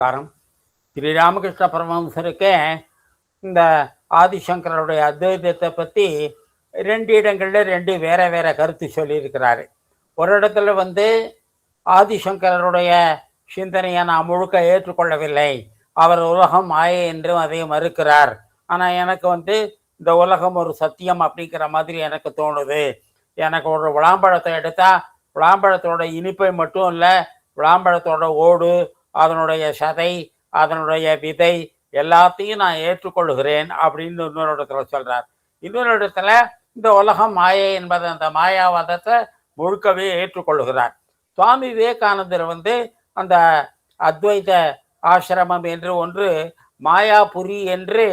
காரம் ஸ்ரீராமகிருஷ்ண பரமஹம்சருக்கே இந்த ஆதிசங்கருடைய அத்வைதத்தை பற்றி 2 இடங்களில் 2 வேற வேற கருத்து சொல்லியிருக்கிறாரு. ஒரு இடத்துல ஆதிசங்கருடைய சிந்தனையை நான் முழுக்க ஏற்றுக்கொள்ளவில்லை, அவர் உலகம் மாயை என்றும் அதை மறுக்கிறார். ஆனால் எனக்கு இந்த உலகம் ஒரு சத்தியம் அப்படிங்கிற மாதிரி எனக்கு தோணுது. எனக்கு ஒரு விளாம்பழத்தை எடுத்தால் விளாம்பழத்தோட இனிப்பை மட்டும் இல்லை, விளாம்பழத்தோட ஓடு, அதனுடைய சதை, அதனுடைய விதை எல்லாத்தையும் நான் ஏற்றுக்கொள்கிறேன் அப்படின்னு இன்னொரு இடத்துல சொல்றார். இன்னொரு இடத்துல இந்த உலகம் மாயை என்பது அந்த மாயாவாதத்தை முழுக்கவே ஏற்றுக்கொள்கிறார். சுவாமி விவேகானந்தர் அந்த அத்வைத ஆசிரமம் என்று ஒன்று மாயாபுரி என்று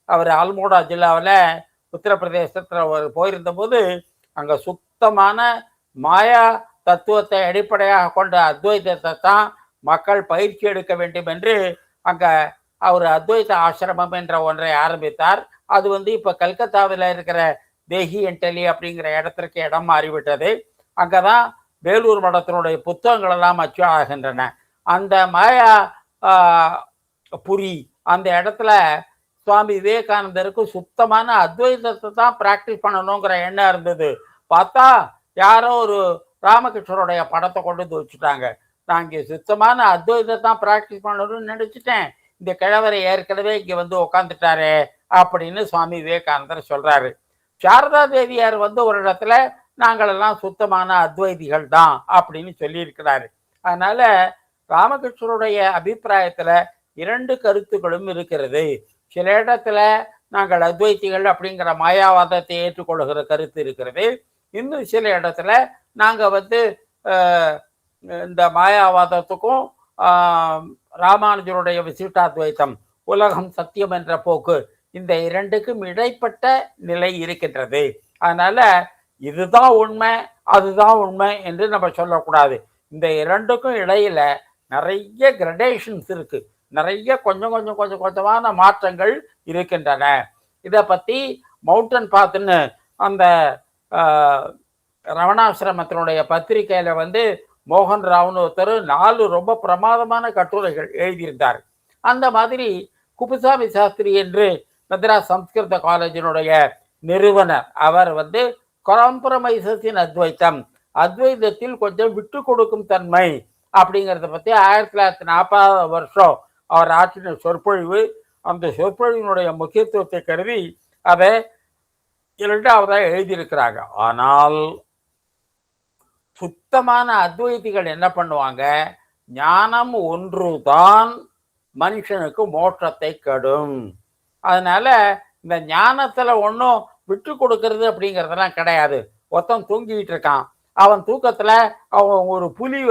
அவர் ஆல்மோடா ஜில்லாவில் உத்தரப்பிரதேசத்தில் போயிருந்த போது அங்கே சுத்தமான மாயா தத்துவத்தை அடிப்படையாக கொண்ட அத்வைதத்தை தான் மக்கள் பயிற்சி எடுக்க வேண்டும் என்று அங்கே அவர் அத்வைத ஆசிரமம் என்ற ஒன்றை ஆரம்பித்தார். அது இப்போ கல்கத்தாவில் இருக்கிற தேஹி என்டலி அப்படிங்கிற இடத்திற்கு இடம் மாறிவிட்டது. அங்கே தான் வேலூர் மடத்தினுடைய புத்தகங்கள் எல்லாம் அச்சு ஆகின்றன. அந்த மாயா புரி அந்த இடத்துல சுவாமி விவேகானந்தருக்கு சுத்தமான அத்வைதத்தை தான் பிராக்டிஸ் பண்ணணுங்கிற எண்ணம் இருந்தது. பார்த்தா யாரோ ஒரு ராமகிருஷ்ணருடைய படத்தை கொண்டு வந்து வச்சுட்டாங்க. நான் இங்கே சுத்தமான அத்வைதத்தை தான் பிராக்டிஸ் பண்ணணும்னு நினச்சிட்டேன், இந்த கிழவரை ஏற்கனவே இங்கே உட்காந்துட்டாரு அப்படின்னு சுவாமி விவேகானந்தர் சொல்றாரு. சாரதா தேவியார் ஒரு இடத்துல நாங்களெல்லாம் சுத்தமான அத்வைதிகள் தான் அப்படின்னு சொல்லியிருக்கிறாரு. அதனால ராமகிருஷ்ணருடைய அபிப்பிராயத்துல 2 கருத்துக்களும் இருக்கிறது. சில இடத்துல நாங்கள் அத்வைத்திகள் அப்படிங்கிற மாயாவாதத்தை ஏற்றுக்கொள்கிற கருத்து இருக்கிறது. இன்னும் சில இடத்துல நாங்கள் இந்த மாயாவாதத்துக்கும் ராமானுஜருடைய விசிஷ்டாத்வைத்தம், உலகம் சத்தியம் என்ற போக்கு, இந்த 2க்கும் இடைப்பட்ட நிலை இருக்கின்றது. அதனால இதுதான் உண்மை அதுதான் உண்மை என்று நம்ம சொல்லக்கூடாது. இந்த 2க்கும் இடையில நிறைய கிரடேஷன்ஸ் இருக்கு, நிறைய கொஞ்சமான மாற்றங்கள் இருக்கின்றன. இதை பற்றி மவுண்டன் பாத்துன்னு அந்த ரமணாசிரமத்தினுடைய பத்திரிகையில மோகன் ராவ்னு ஒருத்தர் 4 ரொம்ப பிரமாதமான கட்டுரைகள் எழுதியிருந்தார். அந்த மாதிரி குப்புசாமி சாஸ்திரி என்று மெட்ராஸ் சம்ஸ்கிருத காலேஜினுடைய நிறுவனர், அவர் காம்ப்ரமைசஸ் இன் அத்வைத்தம், அத்வைதத்தில் கொஞ்சம் விட்டு கொடுக்கும் தன்மை அப்படிங்கிறத பற்றி 1940 வருஷம் அவர் ஆற்றின சொற்பொழிவு. அந்த சொற்பொழிவினுடைய முக்கியத்துவத்தை கருதி அதை 2வதாக எழுதியிருக்கிறாங்க. ஆனால் சுத்தமான அத்வைதிகள் என்ன பண்ணுவாங்க, ஞானம் ஒன்றுதான் மனுஷனுக்கு மோட்சத்தை கெடும், அதனால இந்த ஞானத்துல ஒன்றும் விட்டு கொடுக்கறது அப்படிங்கிறதெல்லாம் கிடையாது. ஒருத்தன் தூங்கிட்டு இருக்கான், அவன் தூக்கத்துல அவன் ஒரு புலி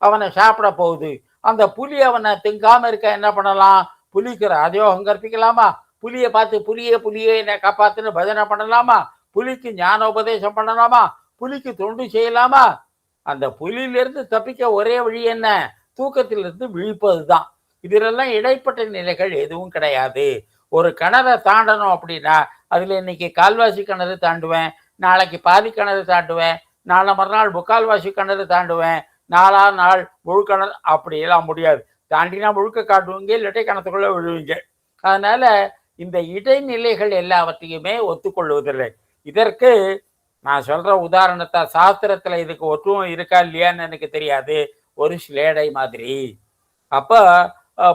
அவனை சாப்பிட போகுது. அந்த புலி அவனை திங்காம இருக்க என்ன பண்ணலாம், புலிக்கு ராஜயோகம் கற்பிக்கலாமா, புலியை பார்த்து புலியே என்னை காப்பாத்துன்னு பஜனை பண்ணலாமா, புலிக்கு ஞானோபதேசம் பண்ணலாமா, புலிக்கு தொண்டு செய்யலாமா? அந்த புலியிலிருந்து தப்பிக்க ஒரே வழி என்ன, தூக்கத்திலிருந்து விழிப்பது தான். இதிலெல்லாம் இடைப்பட்ட நிலைகள் எதுவும் கிடையாது. ஒரு கிணறை தாண்டணும் அப்படின்னா அதுல இன்னைக்கு கால்வாசி கிணறு தாண்டுவேன், நாளைக்கு பாதி கிணறு தாண்டுவேன், நாளை மறுநாள் முக்கால்வாசி கிணறு தாண்டுவேன், 4ஆம் நாள் முழு கிணறு, அப்படியெல்லாம் முடியாது. தாண்டினா முழுக்க காட்டுவீங்க, இல்லாட்டை கிணத்துக்குள்ள விழுவீங்க. அதனால இந்த இடைநிலைகள் எல்லாவற்றையுமே ஒத்துக்கொள்வதில்லை. இதற்கு நான் சொல்ற உதாரணத்தை சாஸ்திரத்துல இதுக்கு ஒற்றுமை இருக்கா இல்லையான்னு எனக்கு தெரியாது. ஒரு ஸ்லேடை மாதிரி. அப்ப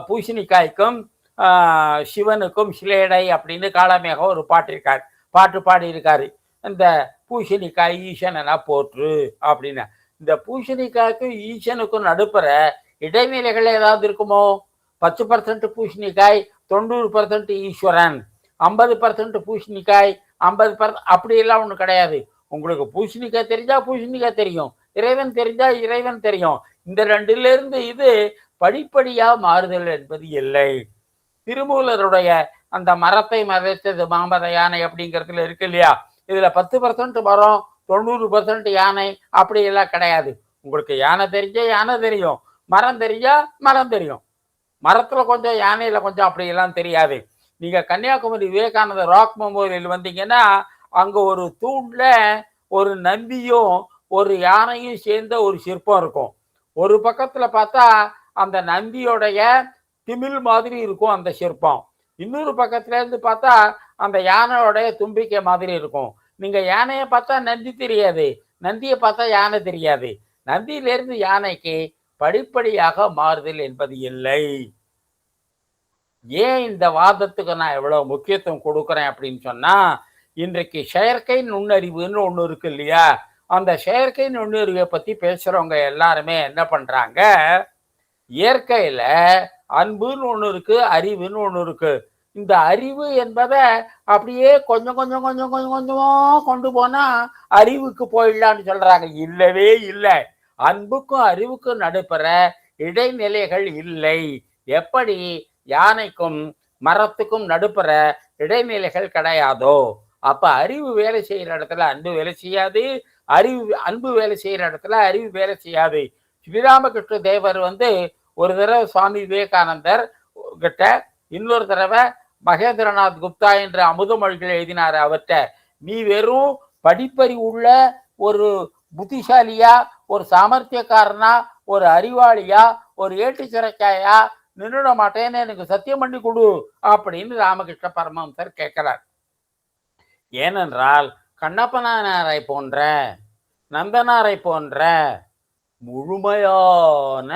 பூசணிக்காய்க்கும் சிவனுக்கும் ஸ்லேடை அப்படின்னு காளமேகம் ஒரு பாட்டு பாடி இருக்காரு. இந்த பூசணிக்காய் ஈசனா போற்று அப்படின்னு. இந்த பூசணிக்காய்க்கும் ஈசனுக்கும் நடுப்புற இடைநிலைகள் ஏதாவது இருக்குமோ? 10% பூசணிக்காய், 90% ஈஸ்வரன், 50% பூசணிக்காய், 50% அப்படியெல்லாம் ஒன்றும் கிடையாது. உங்களுக்கு பூசணிக்காய் தெரிஞ்சா பூசணிக்காய் தெரியும், இறைவன் தெரிஞ்சா இறைவன் தெரியும். இந்த 2லிருந்து இது படிப்படியா மாறுதல் என்பது இல்லை. திருமூலருடைய அந்த மரத்தை மறைத்தது மாமர யானை அப்படிங்கிறதுல இருக்கு இல்லையா, இதுல 10% மரம் 90% யானை அப்படியெல்லாம் கிடையாது. உங்களுக்கு யானை தெரிஞ்சா யானை தெரியும், மரம் தெரிஞ்சா மரம் தெரியும். மரத்துல கொஞ்சம் யானையில கொஞ்சம் அப்படியெல்லாம் தெரியாது. நீங்க கன்னியாகுமரி விவேகானந்த ராக் மெமோரியல் வந்தீங்கன்னா அங்க ஒரு தூண்ல ஒரு நந்தியும் ஒரு யானையும் சேர்ந்த ஒரு சிற்பம் இருக்கும். ஒரு பக்கத்துல பார்த்தா அந்த நந்தியோடைய திமில் மாதிரி இருக்கும் அந்த சிற்பம். இன்னொரு பக்கத்துல இருந்து பார்த்தா அந்த யானையோடைய தும்பிக்கை மாதிரி இருக்கும். நீங்க யானையை பார்த்தா நந்தி தெரியாது, நந்தியை பார்த்தா யானை தெரியாது. நந்தியிலிருந்து யானைக்கு படிப்படியாக மாறுதல் என்பது இல்லை. ஏன் இந்த வாதத்துக்கு நான் எவ்வளவு முக்கியத்துவம் கொடுக்குறேன் அப்படின்னு சொன்னா, இன்றைக்கு செயற்கை நுண்ணறிவுன்னு ஒண்ணு இருக்கு இல்லையா? அந்த செயற்கை நுண்ணறிவை பத்தி பேசுறவங்க எல்லாருமே என்ன பண்றாங்க, இயற்கையில அன்புன்னு ஒண்ணு இருக்கு, அறிவுன்னு ஒண்ணு இருக்கு. இந்த அறிவு என்பதை அப்படியே கொஞ்சம் கொஞ்சம் கொஞ்சம் கொஞ்சம் கொஞ்சமா கொண்டு போனா அறிவுக்கு போயிடலான்னு சொல்றாங்க. இல்லவே இல்லை. அன்புக்கும் அறிவுக்கும் நடுப்புற இடைநிலைகள் இல்லை. எப்படி யானைக்கும் மரத்துக்கும் நடுப்புற இடைநிலைகள் கிடையாதோ, அப்ப அறிவு வேலை செய்யற இடத்துல அன்பு வேலை செய்யாது, அன்பு வேலை செய்யற இடத்துல அறிவு வேலை செய்யாது. ஸ்ரீராமகிருஷ்ண தேவர் ஒரு தடவை சுவாமி விவேகானந்தர் கிட்ட, இன்னொரு தடவை மகேந்திரநாத் குப்தா என்ற அமுதமொழிகள் எழுதினார் அவர்கிட்ட, நீ வெறும் படிப்பறிவு உள்ள ஒரு புத்திசாலியா, ஒரு சாமர்த்தியக்காரனா, ஒரு அறிவாளியா, ஒரு ஏட்டு சிறைக்காயா நின்றுட மாட்டேன்னு எனக்கு சத்தியம் பண்ணி கொடு அப்படின்னு ராமகிருஷ்ண பரமஹம்சர் கேட்கிறார். ஏனென்றால் கண்ணப்பனாரை போன்ற, நந்தனாரை போன்ற முழுமையான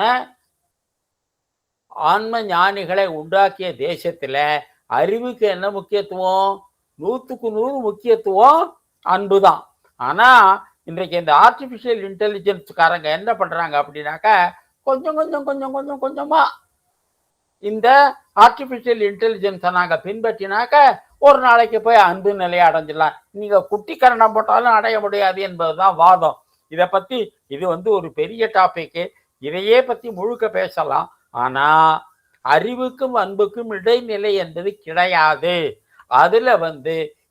ஆன்ம ஞானிகளை உண்டாக்கிய தேசத்துல அறிவுக்கு என்ன முக்கியத்துவம்? 100க்கு 100 முக்கியத்துவம் அன்புதான். ஆனா இன்றைக்கு இந்த ஆர்டிபிஷியல் இன்டெலிஜென்ஸ்காரங்க என்ன பண்றாங்க அப்படின்னாக்கா, கொஞ்சம் கொஞ்சம் கொஞ்சம் கொஞ்சம் கொஞ்சமா இந்த ஆர்டிபிஷியல் இன்டெலிஜென்ஸை நாங்க பின்பற்றினாக்க ஒரு நாளைக்கு போய் அன்பு நிலையை அடைஞ்சிடலாம். நீங்க குட்டி கரணம் போட்டாலும் அடைய முடியாது என்பதுதான் வாதம். இதை பத்தி இது ஒரு பெரிய டாபிக். இதையே பத்தி முழுக்க பேசலாம். ஆனா அறிவுக்கும் அன்புக்கும் இடைநிலை என்பது கிடையாது. அதுல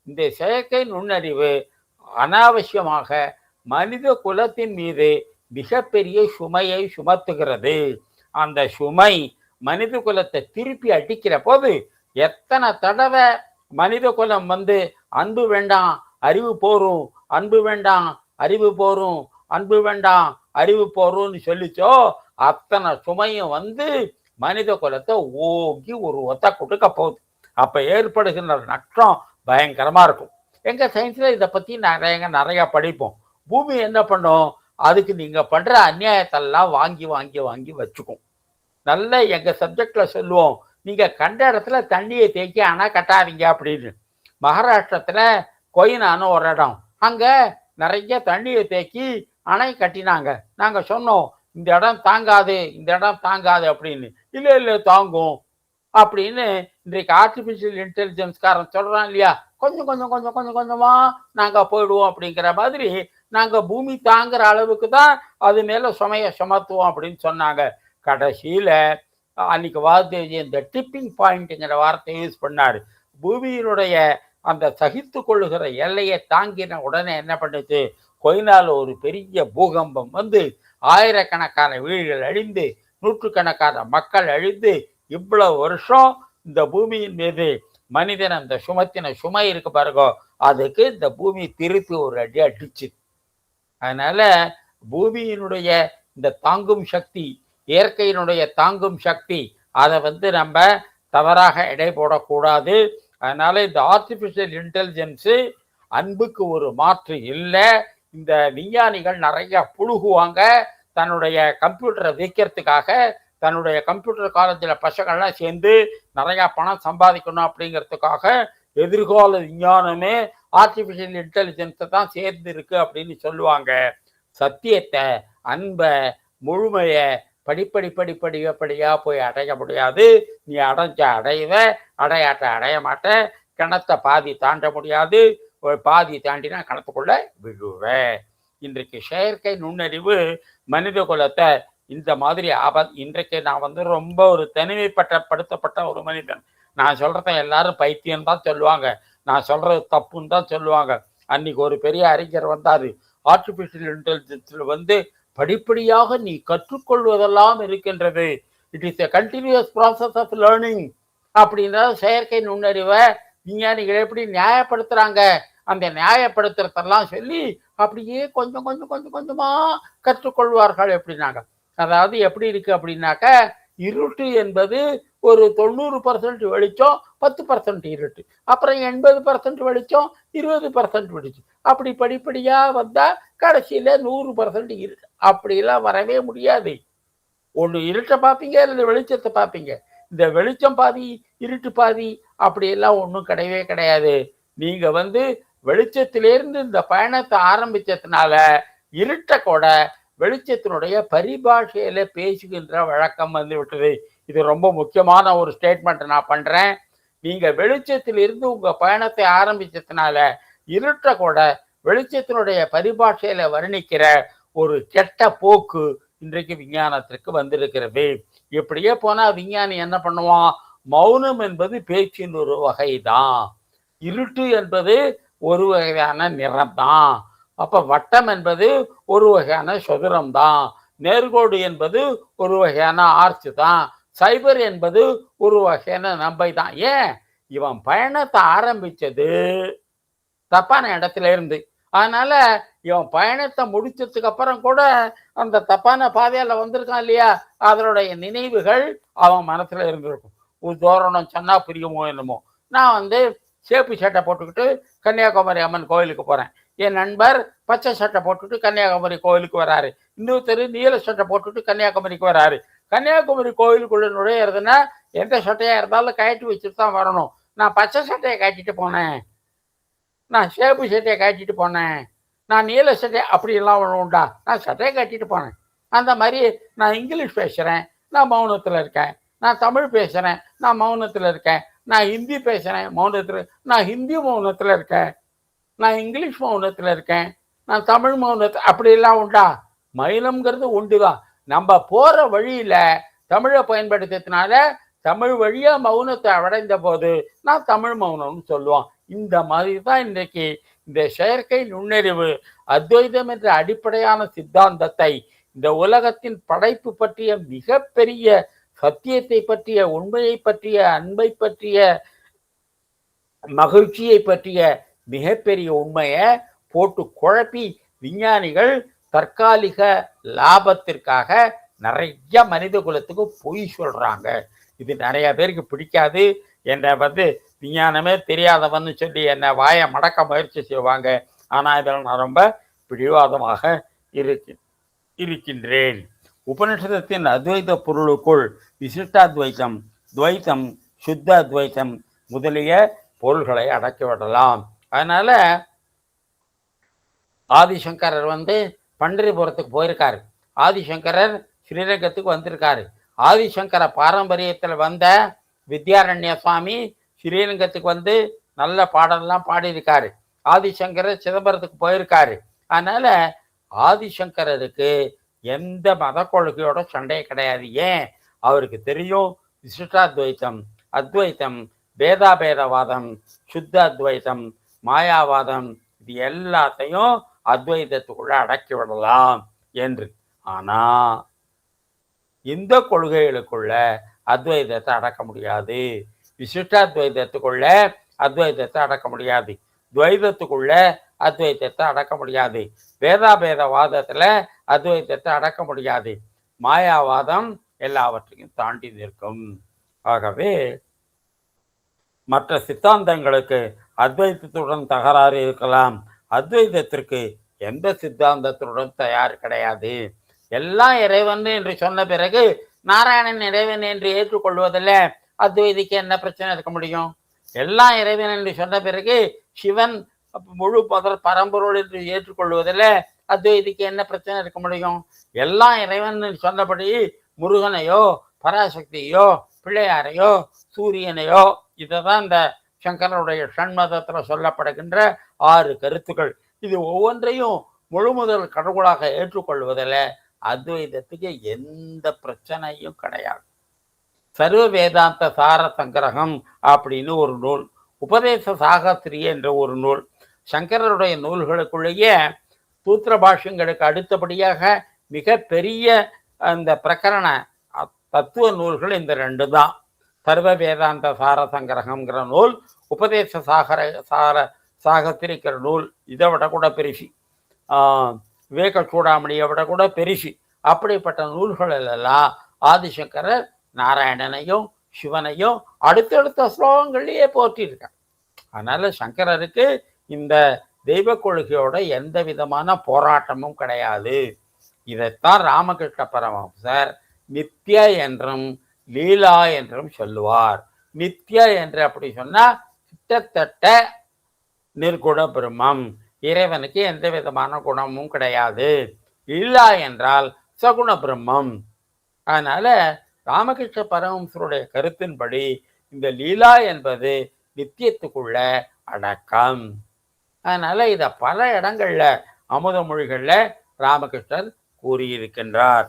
இந்த செயற்கை நுண்ணறிவு அனாவசியமாக மனித குலத்தின் மீது மிகப்பெரிய சுமையை சுமத்துகிறது. அந்த சுமை மனித குலத்தை திருப்பி அடிக்கிற போது எத்தனை தடவை மனித குலம் அன்பு வேண்டாம் அறிவு போரும், அன்பு வேண்டாம் அறிவு போரும், அன்பு வேண்டாம் அறிவு போரும்னு சொல்லிச்சோ, அத்தனை சுமையும் மனித குலத்தை ஓங்கி ஒரு ஒத்த கொடுக்க போகுது. அப்ப ஏற்படுகின்ற நஷ்டம் பயங்கரமா இருக்கும். எங்க சயின்ஸ்ல இதை பத்தி நிறைய படிப்போம். பூமி என்ன பண்ணும், அதுக்கு நீங்க பண்ற அநியாயத்தெல்லாம் வாங்கி வாங்கி வாங்கி வச்சுக்கும். நல்ல எங்க சப்ஜெக்ட்ல சொல்லுவோம், நீங்க கண்ட இடத்துல தண்ணியை தேக்கி அணை கட்டாதீங்க அப்படின்னு. மகாராஷ்டிரத்துல கொயினான்னு ஒரு இடம், அங்க நிறைய தண்ணியை தேக்கி அணை கட்டினாங்க. நாங்க சொன்னோம், இந்த இடம் தாங்காது, இந்த இடம் தாங்காது அப்படின்னு. இல்லை இல்லை தாங்கும் அப்படின்னு இன்றைக்கு ஆர்டிபிஷியல் இன்டெலிஜென்ஸ்காரன் சொல்றான் இல்லையா, கொஞ்சம் கொஞ்சம் கொஞ்சம் கொஞ்சம் கொஞ்சமா நாங்க போயிடுவோம் அப்படிங்கிற மாதிரி நாங்க பூமி தாங்குற அளவுக்கு தான் அது மேல சுமையை சுமத்துவோம் அப்படின்னு சொன்னாங்க. கடைசியில அன்னைக்கு வார்த்தை இந்த டிப்பிங் பாயிண்ட்ங்கிற வார்த்தையை யூஸ் பண்ணாரு. பூமியினுடைய அந்த சகித்து கொள்ளுகிற எல்லையை தாங்கின உடனே என்ன பண்ணுச்சு, கொய்னால ஒரு பெரிய பூகம்பம் ஆயிரக்கணக்கான வீடுகள் அழிந்து, நூற்றுக்கணக்கான மக்கள் அழிந்து, இவ்வளவு வருஷம் இந்த பூமியின் மீது மனிதன் அந்த சுமத்தின சுமை இருக்கு பாருங்க, அதுக்கு இந்த பூமி திருப்பி ஒரு அடி அடிச்சு. அதனால பூமியினுடைய இந்த தாங்கும் சக்தி, இயற்கையினுடைய தாங்கும் சக்தி, அதை நம்ம தவறாக எடை போடக்கூடாது. அதனால இந்த ஆர்டிபிஷியல் இன்டெலிஜென்ஸு அன்புக்கு ஒரு மாற்று இல்லை. இந்த விஞ்ஞானிகள் நிறைய புழுகுவாங்க, தன்னுடைய கம்ப்யூட்டரை வைக்கிறதுக்காக. தன்னுடைய கம்ப்யூட்டர் காலேஜில் பசங்கள்லாம் சேர்ந்து நிறையா பணம் சம்பாதிக்கணும் அப்படிங்கிறதுக்காக எதிர்கால விஞ்ஞானமே ஆர்டிபிஷியல் இன்டெலிஜென்ஸை தான் சேர்ந்து இருக்கு அப்படின்னு சொல்லுவாங்க. சத்தியத்தை, அன்பை, முழுமையை படிப்படியாக போய் அடைய முடியாது. நீ அடைஞ்ச அடைவ, அடையாட்ட அடைய மாட்ட. கிணத்தை பாதி தாண்ட முடியாது, பாதி தாண்டினா கிணத்துக்குள்ள விழுவ. இன்றைக்கு செயற்கை நுண்ணறிவு மனித குலத்தை இந்த மாதிரி இன்றைக்கு நான் ரொம்ப ஒரு தனிமைப்படுத்தப்பட்ட ஒரு மனிதன். நான் சொல்றத எல்லாரும் பைத்தியம் தான் சொல்லுவாங்க, நான் சொல்றது தப்புன்னு தான் சொல்லுவாங்க. அன்னைக்கு ஒரு பெரிய அறிஞர் வந்தாரு, ஆர்டிபிஷியல் இன்டெலிஜென்ஸ்ல படிப்படியாக நீ கற்றுக்கொள்வதெல்லாம் இருக்கின்றது, it is a continuous process of learning அப்படின்ற செயற்கை நுண்ணறிவை விஞ்ஞானிகள் எப்படி நியாயப்படுத்துறாங்க, அந்த நியாயப்படுத்துறதெல்லாம் சொல்லி அப்படியே கொஞ்சம் கொஞ்சம் கொஞ்சம் கொஞ்சமா கற்றுக்கொள்வார்கள் எப்படின்னாங்க. அதாவது எப்படி இருக்கு அப்படின்னாக்க, இருட்டு என்பது ஒரு 90% வெளிச்சம், 10% இருட்டு, அப்புறம் 80% வெளிச்சம், 20% வெளிச்சம், அப்படி படிப்படியா வந்தா கடைசியில 100% இருட்டு. அப்படிலாம் வரவே முடியாது. ஒன்று இருட்டை பார்ப்பீங்க, இல்லை வெளிச்சத்தை பார்ப்பீங்க. இந்த வெளிச்சம் பாதி இருட்டு பாதி அப்படியெல்லாம் ஒன்றும் கிடையவே கிடையாது. நீங்க வெளிச்சத்திலேருந்து இந்த பயணத்தை ஆரம்பிச்சதுனால இருட்டை கூட வெளிச்சத்தினுடைய பரிபாஷையில பேசுகின்ற வழக்கம் விட்டது. இது ரொம்ப முக்கியமான ஒரு ஸ்டேட்மெண்ட் நான் பண்றேன். நீங்க வெளிச்சத்திலிருந்து உங்க பயணத்தை ஆரம்பிச்சதுனால இருட்டை கூட வெளிச்சத்தினுடைய பரிபாஷையில வர்ணிக்கிற ஒரு கெட்ட போக்கு இன்றைக்கு விஞ்ஞானத்திற்கு வந்திருக்கிறது. இப்படியே போனா விஞ்ஞானி என்ன பண்ணுவான்? மௌனம் என்பது பேச்சின் ஒரு வகைதான், இருட்டு என்பது ஒரு வகையான நிறம் தான், அப்ப வட்டம் என்பது ஒரு வகையான சதுரம் தான், நேர்கோடு என்பது ஒரு வகையான ஆர்ச்சு தான், சைபர் என்பது ஒரு வகையான நம்பை தான். ஏன்? இவன் பயணத்தை ஆரம்பிச்சது தப்பான இடத்துல இருந்து. அதனால இவன் பயணத்தை முடிச்சதுக்கு அப்புறம் கூட அந்த தப்பான பாதையில வந்திருக்கான் இல்லையா, அதனுடைய நினைவுகள் அவன் மனசுல இருந்திருக்கும். உதாரணம் சொன்னா புரியுமோ என்னமோ, நான் சேப்பு சட்டை போட்டுக்கிட்டு கன்னியாகுமரி அம்மன் கோயிலுக்கு போறேன். என் நண்பர் பச்சை சட்டை போட்டுட்டு கன்னியாகுமரி கோயிலுக்கு வராரு. இன்னொருத்தர் நீல சட்டை போட்டுட்டு கன்னியாகுமரிக்கு வராரு. கன்னியாகுமரி கோயிலுக்குள்ள நுழையிறதுன்னா எந்த சட்டையா இருந்தாலும் கழட்டி வச்சுட்டு தான் வரணும். நான் பச்சை சட்டையை கட்டிட்டு போனேன், நான் சேப்பு சட்டையை கட்டிட்டு போனேன், நான் நீல சட்டை அப்படிலாம் உண்டா? நான் சட்டையை கட்டிட்டு போனேன். அந்த மாதிரி நான் இங்கிலீஷ் பேசுகிறேன், நான் மௌனத்தில் இருக்கேன். நான் தமிழ் பேசுகிறேன், நான் மௌனத்தில் இருக்கேன். நான் ஹிந்தி பேசுகிறேன், மௌனத்தில். நான் ஹிந்தி மௌனத்தில் இருக்கேன், நான் இங்கிலீஷ் மௌனத்தில் இருக்கேன், நான் தமிழ் மௌனத்தில். அப்படிலாம் உண்டா? மௌனம்ங்கிறது உண்டுதான். நம்ம போகிற வழியில் தமிழை பயன்படுத்தினால தமிழ் வழியா மௌனத்தை அடைந்த போது நான் தமிழ் மௌனம்னு சொல்லுவோம். இந்த மாதிரி தான் இன்றைக்கு இந்த செயற்கை நுண்ணறிவு அத்வைதம் என்ற அடிப்படையான சித்தாந்தத்தை, இந்த உலகத்தின் படைப்பு பற்றிய மிகப்பெரிய சத்தியத்தை பற்றிய, உண்மையை பற்றிய, அன்பை பற்றிய, மகிழ்ச்சியை பற்றிய மிகப்பெரிய உண்மையை போட்டு குழப்பி விஞ்ஞானிகள் தற்காலிக லாபத்திற்காக நிறைய மனித குலத்துக்கு பொய் சொல்றாங்க. இது நிறைய பேருக்கு பிடிக்காது. என்னை விஞ்ஞானமே தெரியாதவன்னு சொல்லி என்னை வாயை மடக்க முயற்சி செய்வாங்க. ஆனால் இதில் நான் ரொம்ப பிடிவாதமாக இருக்கின்றேன். உபனிஷதத்தின் அத்வைத பொருளுக்குள் விசிஷ்டாத்வைத்தம், துவைத்தம், சுத்த அத்வைத்தம் முதலிய பொருள்களை அடக்கிவிடலாம். அதனால ஆதிசங்கரர் பண்டரிபுரத்துக்கு போயிருக்காரு. ஆதிசங்கரர் ஸ்ரீரங்கத்துக்கு வந்திருக்காரு. ஆதிசங்கர பாரம்பரியத்தில் வந்த வித்யாரண்ய சுவாமி ஸ்ரீரங்கத்துக்கு நல்ல பாடலாம் பாடியிருக்காரு. ஆதிசங்கரர் சிதம்பரத்துக்கு போயிருக்காரு. அதனால ஆதிசங்கரருக்கு எந்த மத கொள்கையோட சண்டையே கிடையாது. ஏன்? அவருக்கு தெரியும் விசிஷ்டாத்வைத்தம், அத்வைத்தம், பேதாபேதவாதம், சுத்த அத்வைத்தம், மாயாவாதம், இது எல்லாத்தையும் அத்வைதத்துக்குள்ள அடக்கி விடலாம் என்று. ஆனா இந்த கொள்கைகளுக்குள்ள அத்வைதத்தை அடக்க முடியாது. விசிஷ்டாத்வைதத்துக்குள்ள அத்வைதத்தை அடக்க முடியாது. துவைதத்துக்குள்ள அத்வைதத்தை அடக்க முடியாது. பேதாபேதவாதத்துல அத்வைதத்தை அடக்க முடியாது. மாயாவாதம் எல்லாவற்றையும் தாண்டி நிற்கும். ஆகவே மற்ற சித்தாந்தங்களுக்கு அத்வைதத்துடன் தகராறு இருக்கலாம், அத்வைதத்திற்கு எந்த சித்தாந்தத்துடன் தயார் கிடையாது. எல்லாம் இறைவன் என்று சொன்ன பிறகு நாராயணன் இறைவன் என்று ஏற்றுக்கொள்வதில் அத்வைதிக்கு என்ன பிரச்சனை இருக்க முடியும்? எல்லாம் இறைவன் என்று சொன்ன பிறகு சிவன் முழு பரம்பொருள் என்று ஏற்றுக்கொள்வதில் அத்வைதிக்கு என்ன பிரச்சனை இருக்க முடியும்? எல்லாம் இறைவன் சொன்னபடி முருகனையோ, பராசக்தியோ, பிள்ளையாரையோ, சூரியனையோ, இதை தான் இந்த சங்கரனுடைய ஷண்மதத்தில் சொல்லப்படுகின்ற 6 கருத்துக்கள். இது ஒவ்வொன்றையும் முழுமுதல் கடவுளாக ஏற்றுக்கொள்வதில் அத்வைதத்துக்கு எந்த பிரச்சனையும் கிடையாது. சர்வ வேதாந்த சார சங்கிரகம் அப்படின்னு ஒரு நூல், உபதேச சாகஸ்திரி என்ற ஒரு நூல், சங்கரருடைய நூல்களுக்குள்ளேயே சூத்திர பாஷ்யங்களுக்கு அடுத்தபடியாக மிக பெரிய அந்த பிரகரண தத்துவ நூல்கள் இந்த 2 தான். சர்வ வேதாந்த சார சங்கிரகம்ங்கிற நூல், உபதேச சாகஸ்திரிக்கிற நூல் இதை விட கூட பெருசு, விவேக சூடாமணியை விட கூட பெருசு. அப்படிப்பட்ட நூல்கள் எல்லாம் ஆதிசங்கரர் நாராயணனையும் சிவனையும் அடுத்தடுத்த ஸ்லோகங்கள்லயே போற்றியிருக்கார். அதனால சங்கரருக்கு இந்த தெய்வ கொள்கையோட எந்த விதமான போராட்டமும் கிடையாது. இதைத்தான் ராமகிருஷ்ண பரமஹம்சர் நித்ய என்றும் லீலா என்றும் சொல்லுவார். நித்ய என்று அப்படி சொன்னா கிட்டத்தட்ட நிர்குண பிரம்மம், இறைவனுக்கு எந்த விதமான குணமும் கிடையாது. லீலா என்றால் சகுண பிரம்மம். அதனால ராமகிருஷ்ண பரமஹம்சருடைய கருத்தின்படி இந்த லீலா என்பது நித்தியத்துக்குள்ள அடக்கம். அதனால இத பல இடங்கள்ல அமுத மொழிகள்ல ராமகிருஷ்ணர் கூறியிருக்கின்றார்.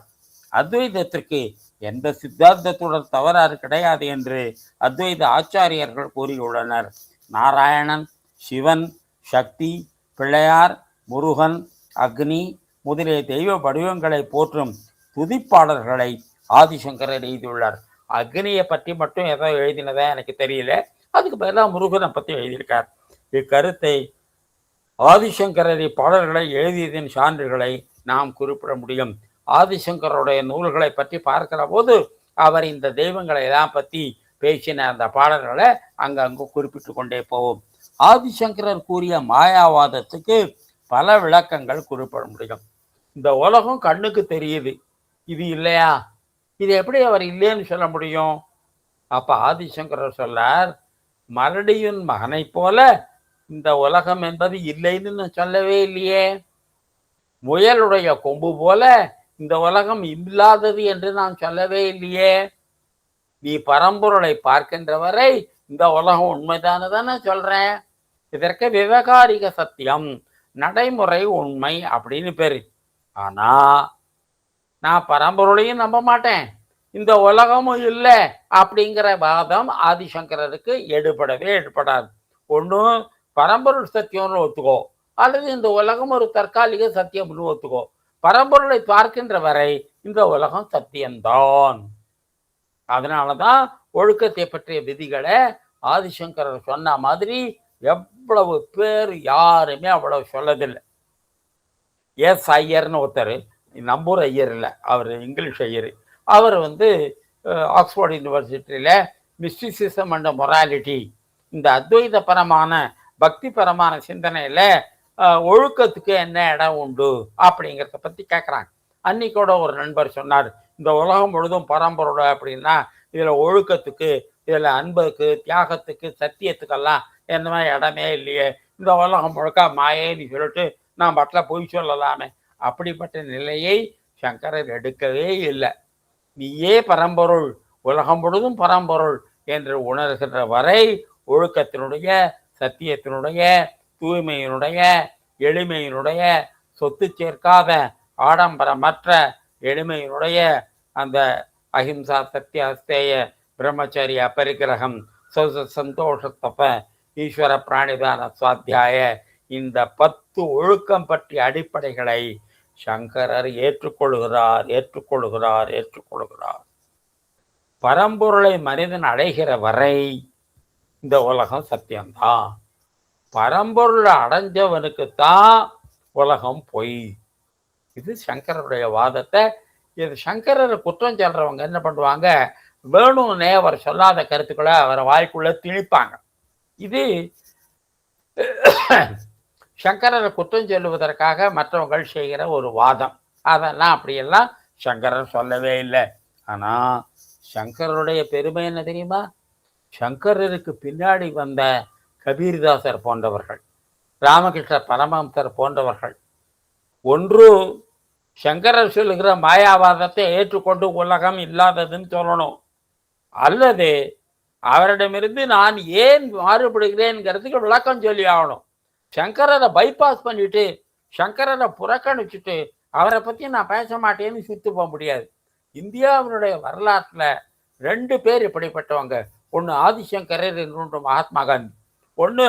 அத்வைதத்திற்கு எந்த சித்தாந்தத்துடன் தவறாறு கிடையாது என்று அத்வைத ஆச்சாரியர்கள் கூறியுள்ளனர். நாராயணன், சிவன், சக்தி, பிள்ளையார், முருகன், அக்னி முதலிய தெய்வ வடிவங்களை போற்றும் துதிப்பாடல்களை ஆதிசங்கரர் எழுதியுள்ளார். அக்னியை பற்றி மட்டும் ஏதோ எழுதினதா எனக்கு தெரியல, அதுக்கு பதிலாக முருகனை பற்றி எழுதியிருக்கார். இக்கருத்தை ஆதிசங்கரரி பாடல்களை எழுதியதின் சான்றுகளை நாம் குறிப்பிட முடியும். ஆதிசங்கருடைய நூல்களை பற்றி பார்க்கிற போது அவர் இந்த தெய்வங்களை எல்லாம் பற்றி பேசின அந்த பாடல்களை அங்கங்கு குறிப்பிட்டு கொண்டே போவோம். ஆதிசங்கரர் கூறிய மாயாவாதத்துக்கு பல விளக்கங்கள் குறிப்பிட முடியும். இந்த உலகம் கண்ணுக்கு தெரியுது, இது இல்லையா? இது எப்படி அவர் இல்லைன்னு சொல்ல முடியும்? அப்ப ஆதிசங்கரர் சொல்லார், மலடியின் மகனை போல இந்த உலகம் என்பது இல்லைன்னு சொல்லவே இல்லையே. முயலுடைய கொம்பு போல இந்த உலகம் இல்லாதது என்று நான் சொல்லவே இல்லையே. நீ பரம்பொருளை பார்க்கின்ற வரை இந்த உலகம் உண்மைதானதானே சொல்றேன். இதற்கு விவகாரிக சத்தியம், நடைமுறை உண்மை அப்படின்னு பேரு. ஆனா நான் பரம்பொருளையும் நம்ப மாட்டேன், இந்த உலகமும் இல்லை அப்படிங்கிற வாதம் ஆதிசங்கரருக்கு எடுபடாது. ஒன்றும் பரம்பொருள் சத்தியம்னு ஒத்துக்கோ, அல்லது இந்த உலகம் ஒரு தற்காலிக சத்தியம்னு ஒத்துக்கோ. பரம்பொருளை பார்க்கின்ற வரை இந்த உலகம் சத்தியம்தான். அதனாலதான் ஒழுக்கத்தை பற்றிய விதிகளை ஆதிசங்கரர் சொன்ன மாதிரி எவ்வளவு பேர் யாருமே அவ்வளவு சொல்லதில்லை. எஸ் ஐயர்னு ஒருத்தர், நம்பூர் ஐயர் இல்லை, அவர் இங்கிலீஷ் ஐயர். அவர் ஆக்ஸ்போர்ட் யூனிவர்சிட்டியில் மிஸ்டிசிசம் அண்ட் மொராலிட்டி, இந்த அத்வைதபரமான பக்திபரமான சிந்தனையில் ஒழுக்கத்துக்கு என்ன இடம் உண்டு அப்படிங்கிறத பற்றி கேட்குறாங்க. அன்னைக்கோட ஒரு நண்பர் சொன்னார், இந்த உலகம் முழுதும் பரம்பொருள் அப்படின்னா இதில் ஒழுக்கத்துக்கு, இதில் அன்புக்கு, தியாகத்துக்கு, சத்தியத்துக்கெல்லாம் எந்த மாதிரி இடமே இல்லையே, இந்த உலகம் முழுக்க மாயேன்னு சொல்லிட்டு நான் பட்டில் பொய் சொல்லலாமே. அப்படிப்பட்ட நிலையை சங்கரர் எடுக்கவே இல்லை. நீயே பரம்பொருள், உலகம் முழுதும் பரம்பொருள் என்று உணர்கின்ற வரை ஒழுக்கத்தினுடைய, சத்தியத்தினுடைய, தூய்மையினுடைய, எளிமையினுடைய, சொத்து சேர்க்காத ஆடம்பரமற்ற எளிமையினுடைய அந்த அஹிம்சா, சத்திய, அஸ்தேய, பிரம்மச்சரிய, அபரிகிரகம், சந்தோஷத்தப்ப, ஈஸ்வர பிராணிதான, சுவாத்தியாய, இந்த 10 ஒழுக்கம் பற்றிய அடிப்படைகளை சங்கரர் ஏற்றுக்கொள்கிறார். பரம்பொருளை மனிதன் அடைகிற வரை இந்த உலகம் சத்தியம்தான். பரம்பொருளை அடைஞ்சவனுக்குத்தான் உலகம் பொய். இது சங்கரருடைய வாதத்தை. இது சங்கரரை குற்றம் சொல்றவங்க என்ன பண்ணுவாங்க, வேணும்னே அவர் சொல்லாத கருத்துக்களை அவரை வாய்க்குள்ள திணிப்பாங்க. இது சங்கரரை குற்றம் சொல்லுவதற்காக மற்றவங்கள் செய்கிற ஒரு வாதம். அதெல்லாம் அப்படியெல்லாம் சங்கரர் சொல்லவே இல்லை. ஆனா சங்கரருடைய பெருமை என்ன தெரியுமா? சங்கரருக்கு பின்னாடி வந்த கபீர்தாசர் போன்றவர்கள், ராமகிருஷ்ண பரமஹம்சர் போன்றவர்கள் ஒன்று சங்கரர் சொல்லுகிற மாயாவாதத்தை ஏற்றுக்கொண்டு உலகம் இல்லாததுன்னு சொல்லணும், அல்லது அவரிடமிருந்து நான் ஏன் மாறுபடுகிறேன்ங்கிறதுக்கு விளக்கம் சொல்லி ஆகணும். சங்கரரை பைபாஸ் பண்ணிட்டு, சங்கரரை புறக்கணிச்சுட்டு அவரை பற்றி நான் பேச மாட்டேன்னு சுத்து போக முடியாது. இந்தியாவினுடைய வரலாற்றில் 2 பேர் இப்படிப்பட்டவங்க. ஒன்று ஆதிசங்கரர், இன்னொன்று மகாத்மா காந்தி. ஒன்று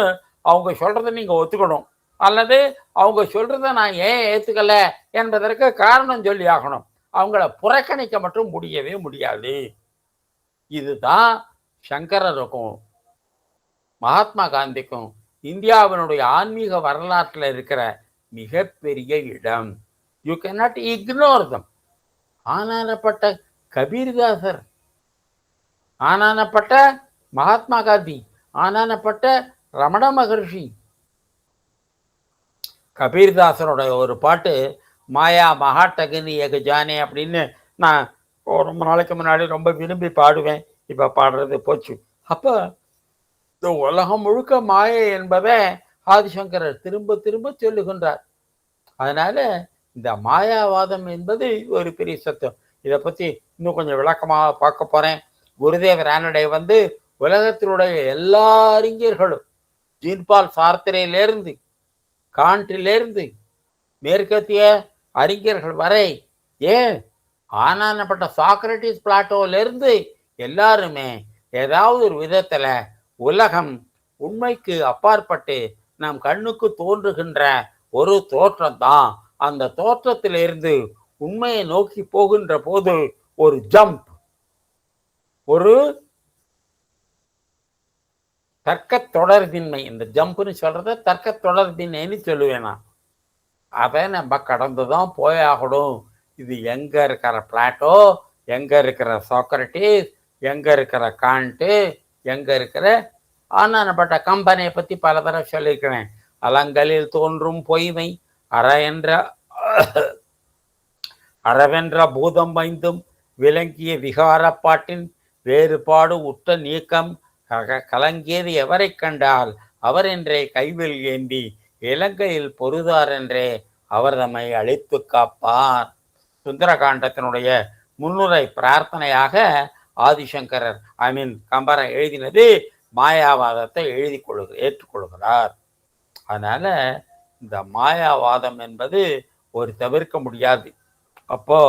அவங்க சொல்கிறத நீங்கள் ஒத்துக்கணும், அல்லது அவங்க சொல்கிறத நான் ஏன் ஏற்றுக்கலை என்பதற்கு காரணம் சொல்லி ஆகணும். அவங்கள புறக்கணிக்க மட்டும் முடியவே முடியாது. இதுதான் சங்கரருக்கும் மகாத்மா காந்திக்கும் இந்தியாவினுடைய ஆன்மீக வரலாற்றில் இருக்கிற மிகப்பெரிய இடம். யூ கேனாட் இக்னோர் தம். ஆனாலப்பட்ட கபீர்தாசர் ஆனானப்பட்ட மகாத்மா காந்தி, ஆனானப்பட்ட ரமண மகர்ஷி. கபீர்தாசனோட ஒரு பாட்டு மாயா மகாட்டகனி எக ஜானே அப்படின்னு நான் ரொம்ப நாளைக்கு முன்னாடி ரொம்ப விரும்பி பாடுவேன். இப்போ பாடுறது போச்சு. அப்போ இந்த உலகம் முழுக்க மாயை என்பதை ஆதிசங்கரர் திரும்ப திரும்ப சொல்லுகின்றார். அதனால இந்த மாயாவாதம் என்பது ஒரு பெரிய சத்தம். இதை பற்றி இன்னும் கொஞ்சம் விளக்கமாக பார்க்க போகிறேன். குருதேவர் ரானடே வந்து உலகத்தினுடைய எல்லா அறிஞர்களும் ஜீன்பால் சார்த்திரையிலேருந்து காண்டிலிருந்து மேற்கத்திய அறிஞர்கள் வரை, ஏன் ஆனானப்பட்ட சாக்ரட்டிஸ் பிளாட்டோவிலிருந்து எல்லாருமே ஏதாவது ஒரு விதத்தில் உலகம் உண்மைக்கு அப்பாற்பட்டு நம் கண்ணுக்கு தோன்றுகின்ற ஒரு தோற்றம் தான். அந்த தோற்றத்திலிருந்து உண்மையை நோக்கி போகின்ற போது ஒரு ஜம்ப், ஒரு தர்க்க தொடர்பின்மை. இந்த ஜம்ப்னு சொல்றத தர்க்க தொடர்பின்மைன்னு சொல்லுவேன் நான். அதை நம்ம கடந்து தான் போயாகணும். இது எங்க இருக்கிற பிளாட்டோ, எங்க இருக்கிற சாக்ரட்டிஸ், எங்க இருக்கிற காண்ட்டு, எங்க இருக்கிற ஆனானப்பட்ட கம்பெனியை பற்றி பல தடவை சொல்லியிருக்கிறேன். அலங்களில் தோன்றும் பொய்மை அறவென்ற பூதம் வைந்தும் விளங்கிய விகாரப்பாட்டின் வேறுபாடு உற்ற நீக்கம் கலங்கியது எவரை கண்டால் அவர் என்றே கைவில் ஏந்தி இலங்கையில் பொருதார் என்றே அவர் தம்மை அழைத்து காப்பார். சுந்தரகாண்டத்தினுடைய முன்னுரை பிரார்த்தனையாக ஆதிசங்கரர் கம்பரை எழுதினது மாயாவாதத்தை ஏற்றுக்கொள்கிறார். அதனால இந்த மாயாவாதம் என்பது ஒரு தவிர்க்க முடியாது. அப்போ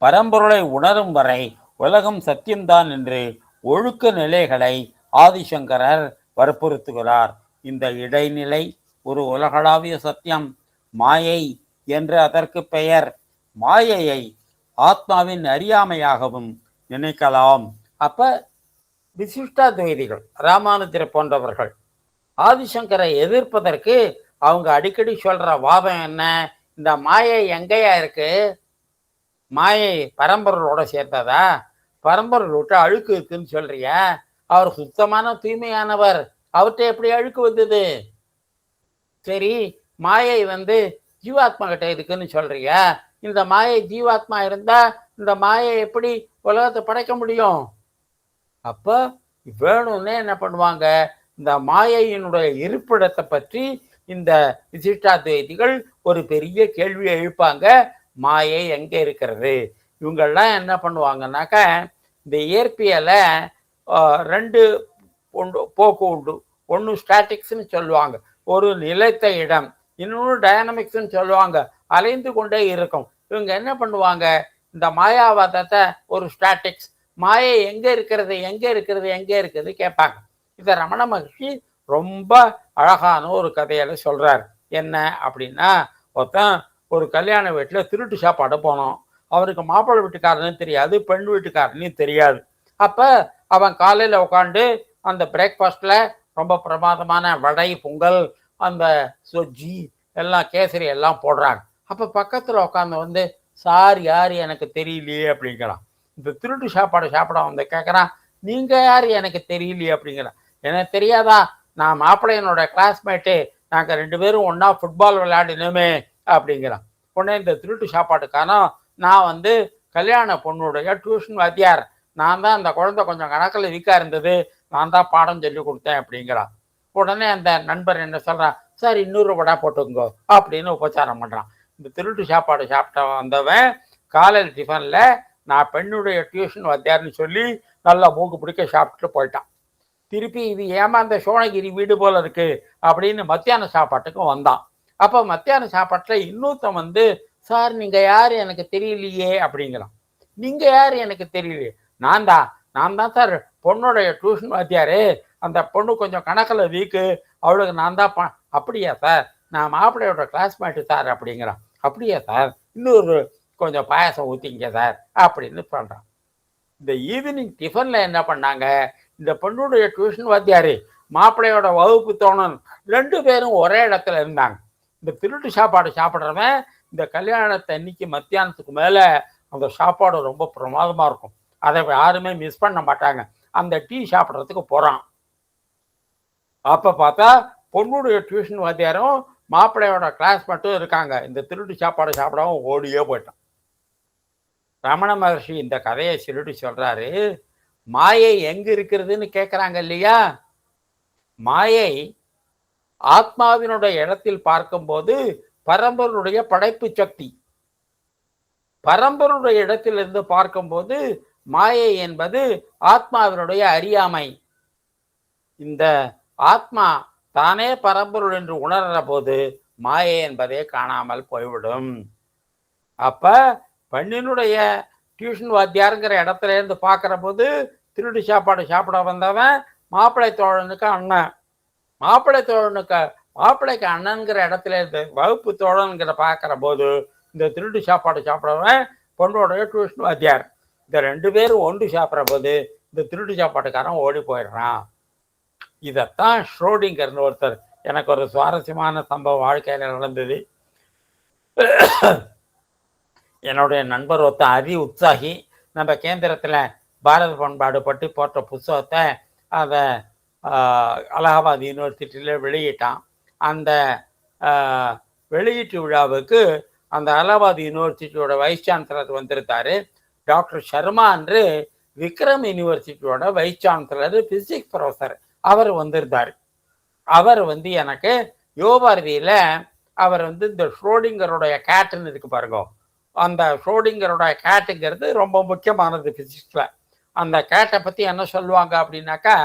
பரம்பொருளை உணரும் வரை உலகம் சத்தியம்தான் என்று ஒழுக்க நிலைகளை ஆதிசங்கரர் வற்புறுத்துகிறார். இந்த இடைநிலை ஒரு உலகளாவிய சத்தியம், மாயை என்று அதற்கு பெயர். மாயையை ஆத்மாவின் அறியாமையாகவும் நினைக்கலாம். அப்ப விசிஷ்டாத்வைதிகள் ராமானுஜரை போன்றவர்கள் ஆதிசங்கரை எதிர்ப்பதற்கு அவங்க அடிக்கடி சொல்ற வாதம் என்ன? இந்த மாயை எங்கேயா இருக்கு? மாயை பரம்பொருளோட சேர்த்ததா? பரம்பொருள் விட்டு அழுக்கு இருக்குன்னு சொல்றிய? அவர் சுத்தமான தூய்மையானவர், அவர்கிட்ட எப்படி அழுக்கு வந்தது? சரி, மாயை வந்து ஜீவாத்மா கிட்ட இருக்குன்னு சொல்றிய? இந்த மாயை ஜீவாத்மா இருந்தா இந்த மாயை எப்படி உலகத்தை படைக்க முடியும்? அப்ப வேணும்னே என்ன பண்ணுவாங்க, இந்த மாயையினுடைய இருப்பிடத்தை பற்றி இந்த விசிஷ்டாத்வைதிகள் ஒரு பெரிய கேள்வியை எழுப்பாங்க. மாயை எங்கே இருக்கிறது? இவங்கெல்லாம் என்ன பண்ணுவாங்கன்னாக்க, இந்த இயற்பியலை ரெண்டு போக்கு உண்டு. ஒன்று ஸ்டாட்டிக்ஸ்ன்னு சொல்லுவாங்க, ஒரு நிலைத்த இடம். இன்னொன்று டைனமிக்ஸ்ன்னு சொல்லுவாங்க, அலைந்து கொண்டே இருக்கும். இவங்க என்ன பண்ணுவாங்க, இந்த மாயாவாதத்தை ஒரு ஸ்டாட்டிக்ஸ், மாயை எங்கே இருக்கிறது எங்கே இருக்கிறது எங்கே இருக்குது கேட்பாங்க. இதை ரமண மகர்ஷி ரொம்ப அழகான ஒரு கதையில சொல்றார். என்ன அப்படின்னா, ஒருத்தன் ஒரு கல்யாண வீட்டில் திருட்டு சாப்பாடு போனோம். அவருக்கு மாப்பிள்ளை வீட்டுக்காரன்னு தெரியாது, பெண் வீட்டுக்காரன்னு தெரியாது. அப்போ அவன் காலையில் உட்காந்து அந்த பிரேக்ஃபாஸ்டில் ரொம்ப பிரமாதமான வடை, பொங்கல், அந்த சொஜ்ஜி எல்லாம், கேசரி எல்லாம் போடுறாங்க. அப்போ பக்கத்தில் உட்காந்து வந்து, சார் யார் எனக்கு தெரியலையே அப்படிங்கிறான். இந்த திருட்டு சாப்பாடு சாப்பிட வந்து கேட்குறான், நீங்கள் யார் எனக்கு தெரியலையே அப்படிங்கிறான். எனக்கு தெரியாதா, நான் மாப்பிள்ளையனோட கிளாஸ்மேட்டு, நாங்கள் 2 பேரும் ஒன்றா ஃபுட்பால் விளையாடினோமே அப்படிங்கிறான். உடனே இந்த திருட்டு சாப்பாட்டுக்கான, நான் வந்து கல்யாண பொண்ணுடைய டியூஷன் வாத்தியார், நான் தான் அந்த குழந்தை கொஞ்சம் கணக்கில் வீக்காக இருந்தது, நான் தான் பாடம் சொல்லி கொடுத்தேன் அப்படிங்கிறான். உடனே அந்த நண்பர் என்ன சொல்கிறான், சார் இன்னொரு வடை போட்டுங்கோ அப்படின்னு உபச்சாரம் பண்ணுறான். இந்த திருட்டு சாப்பாடு சாப்பிட்ட வந்தவன் காலையில் டிஃபனில் நான் பெண்ணுடைய டியூஷன் வாத்தியார்னு சொல்லி நல்லா மூக்கு பிடிக்க சாப்பிட்டுட்டு போயிட்டான். திருப்பி இது ஏமாந்த சோழகிரி வீடு போல இருக்கு அப்படின்னு மத்தியான சாப்பாட்டுக்கும் வந்தான். அப்போ மத்தியான சாப்பாட்டில் இன்னொருத்தன் வந்து, சார் நீங்கள் யார் எனக்கு தெரியலையே அப்படிங்கிறான். நீங்கள் யார் எனக்கு தெரியலையே? நான் தான் சார் பொண்ணுடைய டியூஷன் வாத்தியாரு, அந்த பொண்ணு கொஞ்சம் கணக்கில் வீக்கு, அவளுக்கு நான் தான் அப்படியா சார், நான் மாப்பிள்ளையோட கிளாஸ்மேட்டு சார் அப்படிங்கிறான். அப்படியா சார், இன்னொரு கொஞ்சம் பாயாசம் ஊற்றிங்க சார் அப்படின்னு சொல்கிறான். இந்த ஈவினிங் டிஃபனில் என்ன பண்ணாங்க, இந்த பொண்ணுடைய டியூஷன் வாத்தியாரு மாப்பிள்ளையோட வகுப்பு தோணும் 2 பேரும் ஒரே இடத்துல இருந்தாங்க. இந்த திருட்டு சாப்பாடு சாப்பிட்றவன் இந்த கல்யாணத்தை அன்னைக்கு மத்தியானத்துக்கு மேலே அந்த சாப்பாடு ரொம்ப பிரமாதமாக இருக்கும். அதை யாருமே மிஸ் பண்ண மாட்டாங்க. அந்த டீ சாப்பிட்றதுக்கு போகிறான். அப்போ பார்த்தா பொண்ணுடைய டியூஷன் வாத்தியாரும் மாப்பிள்ளையோட கிளாஸ் மட்டும் இருக்காங்க. இந்த திருட்டு சாப்பாடு சாப்பிடாம ஓடியே போயிட்டான். ரமண மகர்ஷி இந்த கதையை சொல்லிட்டு சொல்றாரு, மாயை எங்க இருக்கிறதுன்னு கேட்குறாங்க இல்லையா? மாயை ஆத்மாவினுடைய இடத்தில் பார்க்கும்போது பரம்பருடைய படைப்பு சக்தி, பரம்பருடைய இடத்திலிருந்து பார்க்கும்போது மாயை என்பது ஆத்மாவினுடைய அறியாமை. இந்த ஆத்மா தானே பரம்பொருள் என்று உணர்கிற போது மாயை என்பதே காணாமல் போய்விடும். அப்ப பெண்ணினுடைய டியூஷன் வாத்தியாருங்கிற இடத்துல இருந்து பார்க்குற போது திருட்டு சாப்பாடு சாப்பிட வந்தவன் மாப்பிள்ளை தோழனுக்கு அண்ணன், மாப்பிள்ளைக்கு அண்ணன்கிற இடத்துல இருந்து வகுப்பு தோழனுங்கிற பார்க்குற போது இந்த திருட்டு சாப்பாடு சாப்பிடவன் பொண்ணோடைய டியூஷன் வாத்தியார். இந்த 2 பேரும் ஒன்று சாப்பிட்ற போது இந்த திருட்டு சாப்பாட்டுக்காரன் ஓடி போயிடுறான். இதைத்தான் ஷ்ரோடிங்கர்னு ஒருத்தர், எனக்கு ஒரு சுவாரஸ்யமான சம்பவம் வாழ்க்கையில் நடந்தது. என்னுடைய நண்பர் ஒருத்தன் அதி உற்சாகி, நம்ம கேந்திரத்தில் பாரத பண்பாடு பற்றி போட்ட புத்தகத்தை அதை அலகாபாத் யூனிவர்சிட்டியில் வெளியிட்டான். அந்த வெளியீட்டு விழாவுக்கு அந்த அலகாபாத் யூனிவர்சிட்டியோட வைஸ் சான்சலர் வந்திருந்தார். டாக்டர் ஷர்மா என்று விக்ரம் யூனிவர்சிட்டியோட வைஸ் சான்சலர், பிசிக்ஸ் ப்ரொஃபஸர், அவர் வந்திருந்தார். அவர் எனக்கு யோபாரதியில் அவர் இந்த ஷ்ரோடிங்கருடைய கேட்டுன்னு இருக்கு பாருங்க, அந்த ஷ்ரோடிங்கருடைய கேட்டுங்கிறது ரொம்ப முக்கியமானது பிசிக்ஸில். அந்த கேட்டை பற்றி என்ன சொல்லுவாங்க அப்படின்னாக்கா,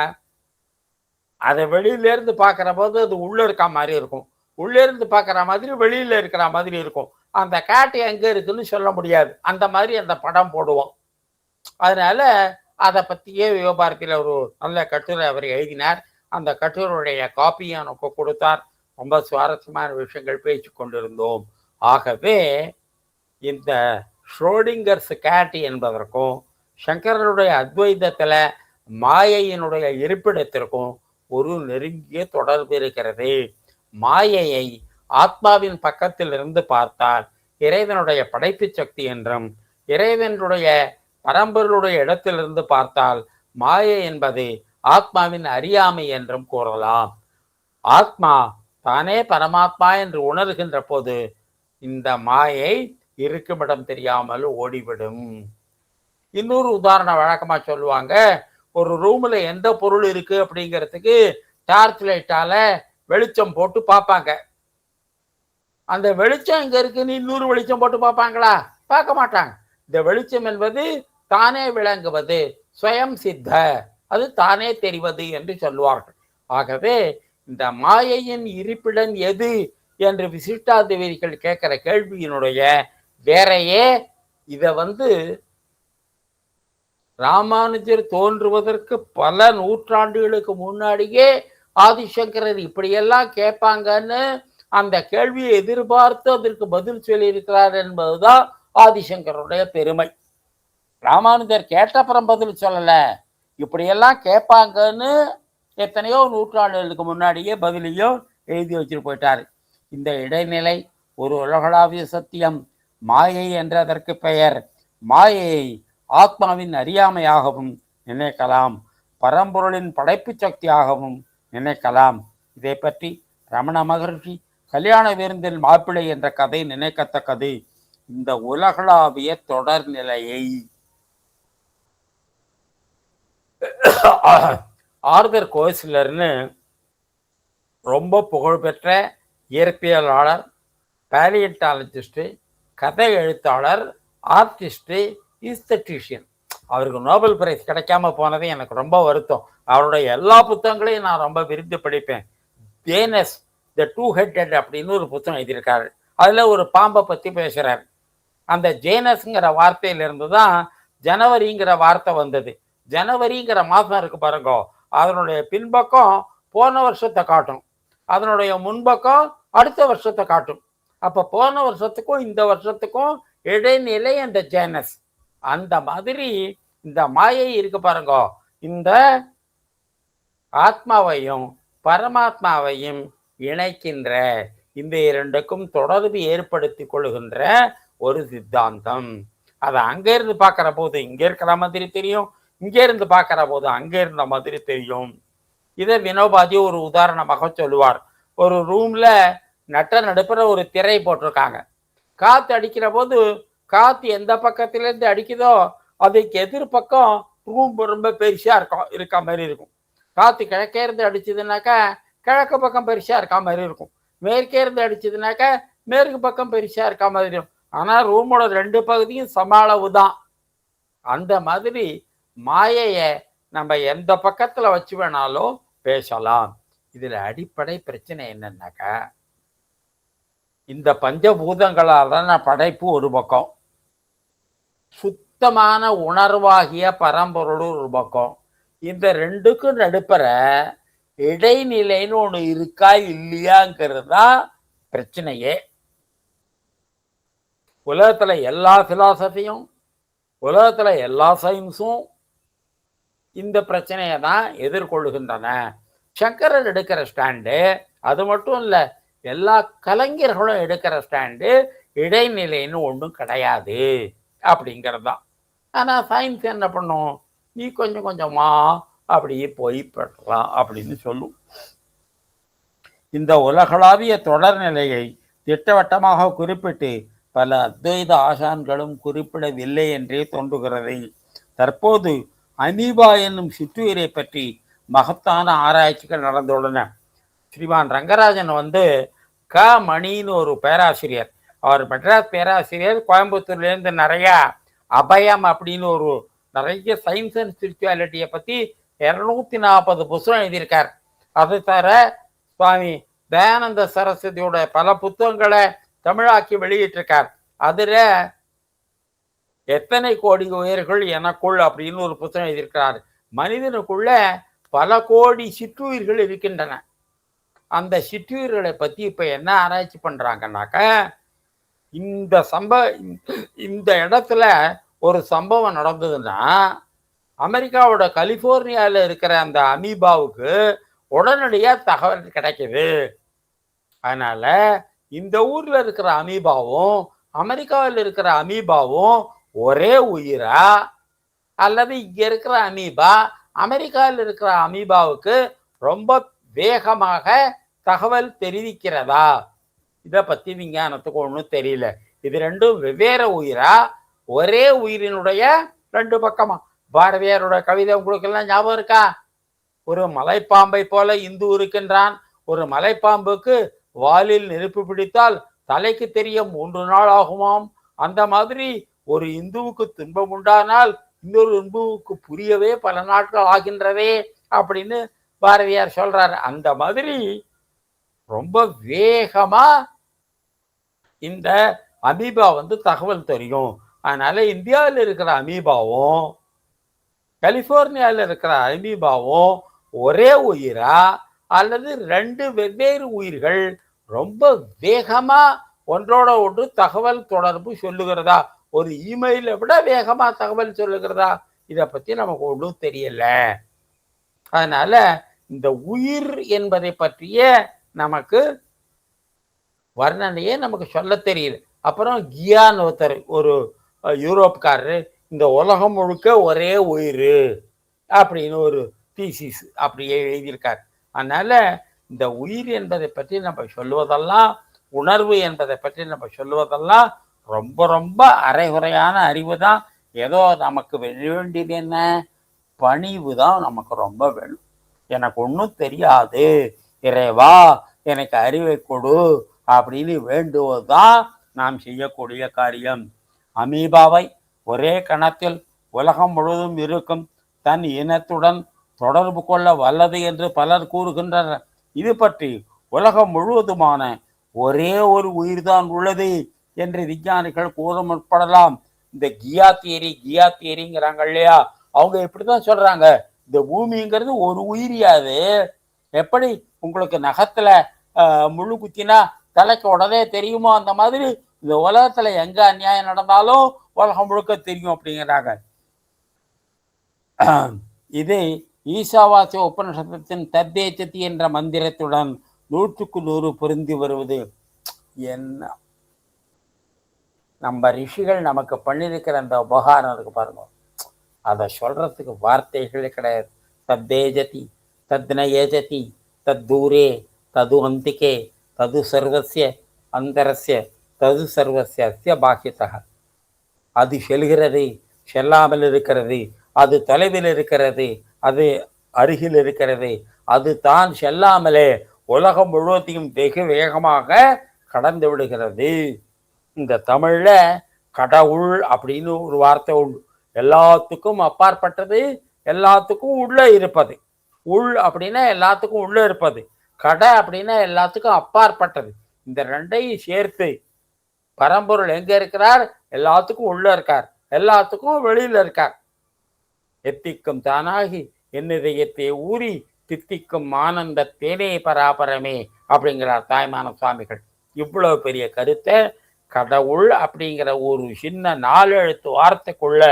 அதை வெளியிலேருந்து பார்க்குற போது அது உள்ளே இருக்க மாதிரி இருக்கும், உள்ளேருந்து பார்க்குற மாதிரி வெளியில் இருக்கிற மாதிரி இருக்கும். அந்த கேட்டு எங்கே இருக்குன்னு சொல்ல முடியாது, அந்த மாதிரி அந்த படம் போடுவோம். அதனால அதை பற்றியே யோபாரதியில் ஒரு நல்ல கட்டுரை அவர் எழுதினார். அந்த கட்டுரையுடைய காப்பியும் எனக்கு கொடுத்தார். ரொம்ப சுவாரஸ்யமான விஷயங்கள் பேச்சு கொண்டிருந்தோம். ஆகவே இந்த ஷ்ரோடிங்கர்ஸ் கேட் என்பதற்கும் சங்கரனுடைய அத்வைதத்தில் மாயையினுடைய இருப்பிடத்திற்கும் ஒரு நெருங்கிய தொடர்பு இருக்கிறது. மாயையை ஆத்மாவின் பக்கத்தில் இருந்து பார்த்தால் இறைவனுடைய படைப்பு சக்தி என்றும், இறைவனுடைய பரம்பொருளுடைய இடத்திலிருந்து பார்த்தால் மாயை என்பது ஆத்மாவின் அறியாமை என்றும் கூறலாம். ஆத்மா தானே பரமாத்மா என்று உணர்கின்ற போது இந்த மாயை இருக்குமிடம் தெரியாமல் ஓடிவிடும். இன்னொரு உதாரணம் வழக்கமாக சொல்லுவாங்க, ஒரு ரூமில் எந்த பொருள் இருக்கு அப்படிங்கிறதுக்கு டார்ச் லைட்டால வெளிச்சம் போட்டு பார்ப்பாங்க. அந்த வெளிச்சம் இங்கே இருக்குன்னு இன்னொரு வெளிச்சம் போட்டு பார்ப்பாங்களா? பார்க்க மாட்டாங்க. இந்த வெளிச்சம் என்பது தானே விளங்குவது, ஸ்வயம் சித்த, அது தானே தெரிவது என்று சொல்லுவார்கள். ஆகவே இந்த மாயையின் இருப்பிடம் எது என்று விசிஷ்டாத்வைதிகள் கேட்கிற கேள்வியினுடைய வேறையே இதை ராமானுஜர் தோன்றுவதற்கு பல நூற்றாண்டுகளுக்கு முன்னாடியே ஆதிசங்கரர் இப்படியெல்லாம் கேட்பாங்கன்னு அந்த கேள்வியை எதிர்பார்த்து அதற்கு பதில் சொல்லியிருக்கிறார் என்பதுதான் ஆதிசங்கருடைய பெருமை. ராமானுஜர் கேட்டப்புறம் பதில் சொல்லல, இப்படியெல்லாம் கேட்பாங்கன்னு எத்தனையோ நூற்றாண்டுகளுக்கு முன்னாடியே பதிலையும் எழுதி வச்சுட்டு போயிட்டார். இந்த இடைநிலை ஒரு உலகளாவிய சத்தியம். மாயை என்ற அதற்கு பெயர். மாயையை ஆத்மாவின் அறியாமையாகவும் நினைக்கலாம், பரம்பொருளின் படைப்பு சக்தியாகவும் நினைக்கலாம். இதை பற்றி ரமண மகர்ஷி கல்யாண விருந்தில் மாப்பிள்ளை என்ற கதை நினைக்கத்தக்கது. இந்த உலகளாவிய தொடர்நிலையை ஆர்தர் கோய்ஸ்லர்னு ரொம்ப புகழ்பெற்ற இயற்பியலாளர், பேலியன்டாலஜிஸ்ட், கதை எழுத்தாளர், ஆர்டிஸ்ட், ஈஸ்தட்டிஷியன். அவருக்கு நோபல் பிரைஸ் கிடைக்காம போனது எனக்கு ரொம்ப வருத்தம். அவருடைய எல்லா புத்தகங்களையும் நான் ரொம்ப விரும்பி படிப்பேன். ஜேனஸ் த டூ ஹெட்டட் அப்படின்னு ஒரு புத்தகம் எழுதியிருக்காரு. அதில் ஒரு பாம்பை பற்றி பேசுகிறார். அந்த ஜேனஸ்ங்கிற வார்த்தையிலிருந்து தான் ஜனவரிங்கிற வார்த்தை வந்தது. ஜனவரிங்கிற மாதம் இருக்கு பாருங்க, அதனுடைய பின்பக்கம் போன வருஷத்தை காட்டும், அதனுடைய முன்பக்கம் அடுத்த வருஷத்தை காட்டும். அப்போ போன வருஷத்துக்கும் இந்த வருஷத்துக்கும் இடைநிலை அந்த ஜேனஸ். அந்த மாதிரி இந்த மாயை இருக்கு பாருங்க, இந்த ஆத்மாவையும் பரமாத்மாவையும் இணைக்கின்ற, இந்த இரண்டுக்கும் தொடர்பு ஏற்படுத்தி கொள்கின்ற ஒரு சித்தாந்தம். அதை அங்கே இருந்து பார்க்குற போது இங்கே இருக்கிற மாதிரி தெரியும், இங்கே இருந்து பார்க்குற போது அங்கே இருந்த மாதிரி தெரியும். இதை வினோபாஜி ஒரு உதாரணமாக சொல்லுவார். ஒரு ரூமில் நடுப்புற ஒரு திரை போட்டிருக்காங்க. காற்று அடிக்கிற போது காற்று எந்த பக்கத்துலேருந்து அடிக்குதோ அதுக்கு எதிர்பக்கம் ரூம் ரொம்ப பெருசாக இருக்க மாதிரி இருக்கும். காற்று கிழக்கே இருந்து அடிச்சதுனாக்கா கிழக்கு பக்கம் பெருசாக இருக்க மாதிரி இருக்கும். மேற்கே இருந்து அடிச்சதுனாக்கா மேற்கு பக்கம் பெருசாக இருக்க மாதிரி இருக்கும். ஆனால் ரூமோட 2 பகுதியும் சம அளவு தான். அந்த மாதிரி மாயையை நம்ம எந்த பக்கத்தில் வச்சு வேணாலும் பேசலாம். இதில் அடிப்படை பிரச்சனை என்னன்னாக்கா, இந்த பஞ்சபூதங்களால் படைப்பு ஒரு பக்கம், சுத்தமான உணர்வாகிய பரம்பொருள் ஒரு பக்கம். இந்த 2க்கும் நடுப்புற இடைநிலைன்னு ஒன்று இருக்கா இல்லையாங்கிறது தான் பிரச்சனையே. உலகத்தில் எல்லா பிலாசபியும், உலகத்தில் எல்லா சயின்ஸும் இந்த பிரச்சனையை தான் எதிர்கொள்ளுகின்றன. சங்கரர் எடுக்கிற ஸ்டாண்டு அது மட்டும் இல்லை, எல்லா கலைஞர்களும் எடுக்கிற ஸ்டாண்டு இடைநிலைன்னு ஒன்றும் கிடையாது அப்படிங்கிறது தான். ஆனால் சயின்ஸ் என்ன பண்ணும், நீ கொஞ்சம் கொஞ்சமாக அப்படியே போய் பெறலாம் அப்படின்னு சொல்லும். இந்த உலகளாவிய தொடர்நிலையை திட்டவட்டமாக குறிப்பிட்டு பல அத்வைத ஆசான்களும் குறிப்பிடவில்லை என்றே தோன்றுகிறது. தற்போது அமீபா என்னும் சிற்றுயிரை பற்றி மகத்தான ஆராய்ச்சிகள் நடந்துள்ளன. ஸ்ரீமான் ரங்கராஜன் க மணின்னு ஒரு பேராசிரியர், அவர் மெட்ராஸ் பேராசிரியர். கோயம்புத்தூர்லேருந்து நிறையா அபயம் அப்படின்னு ஒரு நிறைய சயின்ஸ் அண்ட் ஸ்பிரிச்சுவாலிட்டியை பற்றி 240 புத்தகம் எழுதியிருக்கார். அது தவிர சுவாமி தயானந்த சரஸ்வதியோட பல புத்தகங்களை தமிழாக்கி வெளியிட்டிருக்கார். அதில் எத்தனை கோடி உயிர்கள் எனக்குள் அப்படின்னு ஒரு புத்தகம் எழுதியிருக்கிறார். மனிதனுக்குள்ள பல கோடி சிற்றுயிர்கள் இருக்கின்றன. அந்த சிற்றுயிர்களை பற்றி இப்போ என்ன ஆராய்ச்சி பண்ணுறாங்கன்னாக்க, இந்த இடத்துல ஒரு சம்பவம் நடந்ததுன்னா அமெரிக்காவோட கலிஃபோர்னியாவில் இருக்கிற அந்த அமீபாவுக்கு உடனடியாக தகவல் கிடைக்குது. அதனால இந்த ஊரில் இருக்கிற அமீபாவும் அமெரிக்காவில் இருக்கிற அமீபாவும் ஒரே உயிரா, அல்லது இங்கே இருக்கிற அமீபா அமெரிக்காவில் இருக்கிற அமீபாவுக்கு ரொம்ப வேகமாக தகவல் தெரிவிக்கிறதா, இதை பற்றி விஞ்ஞானத்துக்கு ஒன்றும் தெரியல. இது 2ம் வெவ்வேறு உயிரா, ஒரே உயிரினுடைய 2 பக்கமா? பாரதியாரோட கவிதை உங்களுக்கெல்லாம் ஞாபகம் இருக்கா? ஒரு மலைப்பாம்பை போல இந்து இருக்கின்றான். ஒரு மலைப்பாம்புக்கு வாலில் நெருப்பு பிடித்தால் தலைக்கு தெரிய 3 நாள் ஆகுமாம். அந்த மாதிரி ஒரு இந்துவுக்கு துன்பம் உண்டானால் இன்னொரு இந்துவுக்கு புரியவே பல நாட்கள் ஆகின்றதே அப்படின்னு பாரதியார் சொல்றாரு. அந்த மாதிரி ரொம்ப வேகமா இந்த அமீபா தகவல் தெரியும். அதனால இந்தியாவில் இருக்கிற அமீபாவும் கலிஃபோர்னியாவில் இருக்கிற அமீபாவும் ஒரே உயிரா, அல்லது 2 வெவ்வேறு உயிர்கள் ரொம்ப வேகமா ஒன்றோட ஒன்று தகவல் தொடர்பு சொல்லுகிறதா, ஒரு இமெயிலை விட வேகமா தகவல் சொல்லுகிறதா, இதை பற்றி நமக்கு ஒன்றும் தெரியல. அதனால இந்த உயிர் என்பதை பற்றிய நமக்கு வர்ணனையே நமக்கு சொல்ல தெரியல. அப்புறம் கியான் ஒருத்தர், ஒரு யூரோப்காரரு, இந்த உலகம் முழுக்க ஒரே உயிர் அப்படின்னு ஒரு தீசிஸ் அப்படியே எழுதியிருக்கார். அதனால இந்த உயிர் என்பதை பற்றி நம்ம சொல்லுவதெல்லாம், உணர்வு என்பதை பற்றி நம்ம சொல்லுவதெல்லாம் ரொம்ப ரொம்ப அரைகுறையான அறிவு தான். ஏதோ நமக்கு வேண்டியது என்ன, பணிவு தான் நமக்கு ரொம்ப வேணும். எனக்கு ஒன்றும் தெரியாது, இறைவா எனக்கு அறிவை கொடு அப்படின்னு வேண்டுவது தான் நாம் செய்யக்கூடிய காரியம். அமீபாவை ஒரே கணத்தில் உலகம் முழுவதும் இருக்கும் தன் இனத்துடன் தொடர்பு கொள்ள வல்லது என்று பலர் கூறுகின்றனர். இது பற்றி உலகம் முழுவதுமான ஒரே ஒரு உயிர்தான் உள்ளது என்று விஞ்ஞானிகள் கூற முற்படலாம். இந்த கியா தியரிங்கிறாங்க இல்லையா, அவங்க இப்படிதான் சொல்றாங்க, இந்த பூமிங்கிறது ஒரு உயிரியாது. எப்படி உங்களுக்கு நகத்துல முழு குத்தினா தலைக்கு உடனே தெரியுமோ, அந்த மாதிரி இந்த உலகத்துல எங்க அநியாயம் நடந்தாலும் உலகம் முழுக்க தெரியும் அப்படிங்கிறாங்க. இது ஈசாவாசிய உபநிஷத்தின் தத்தேச்சதி என்ற மந்திரத்துடன் 100க்கு 100 பொருந்தி வருவது. என்ன நம்ம ரிஷிகள் நமக்கு பண்ணியிருக்கிற அந்த உபகாரம் இருக்கு பாருங்க, அதை சொல்றதுக்கு வார்த்தைகளே கிடையாது. தத்தேஜதி தத்ன ஏஜதி தத்தூரே தது அந்திகே தது சர்வசிய அந்தரஸ்ய தது சர்வசிய அஸ்ய பாக்கியத்தக. அது செல்கிறது, செல்லாமல் இருக்கிறது, அது தொலைவில் இருக்கிறது, அது அருகில் இருக்கிறது, அது தான் செல்லாமலே உலகம் முழுவதையும் வெகு வேகமாக கடந்து விடுகிறது. இந்த தமிழ்ல கடவுள் அப்படின்னு ஒரு வார்த்தை உண்டு. எல்லாத்துக்கும் அப்பாற்பட்டது, எல்லாத்துக்கும் உள்ள இருப்பது. உள் அப்படின்னா எல்லாத்துக்கும் உள்ள இருப்பது, கடை அப்படின்னா எல்லாத்துக்கும் அப்பாற்பட்டது. இந்த ரெண்டையும் சேர்த்து பரம்பொருள் எங்க இருக்கிறார்? எல்லாத்துக்கும் உள்ள இருக்கார், எல்லாத்துக்கும் வெளியில இருக்கார். எத்திக்கும் தானாகி என்னிதயத்தை ஊறி தித்திக்கும் ஆனந்த தேனே பராபரமே அப்படிங்கிறார் தாய்மான சுவாமிகள். இவ்வளவு பெரிய கருத்தை கடவுள் அப்படிங்கிற ஒரு சின்ன 4 எழுத்து வார்த்தைக்குள்ள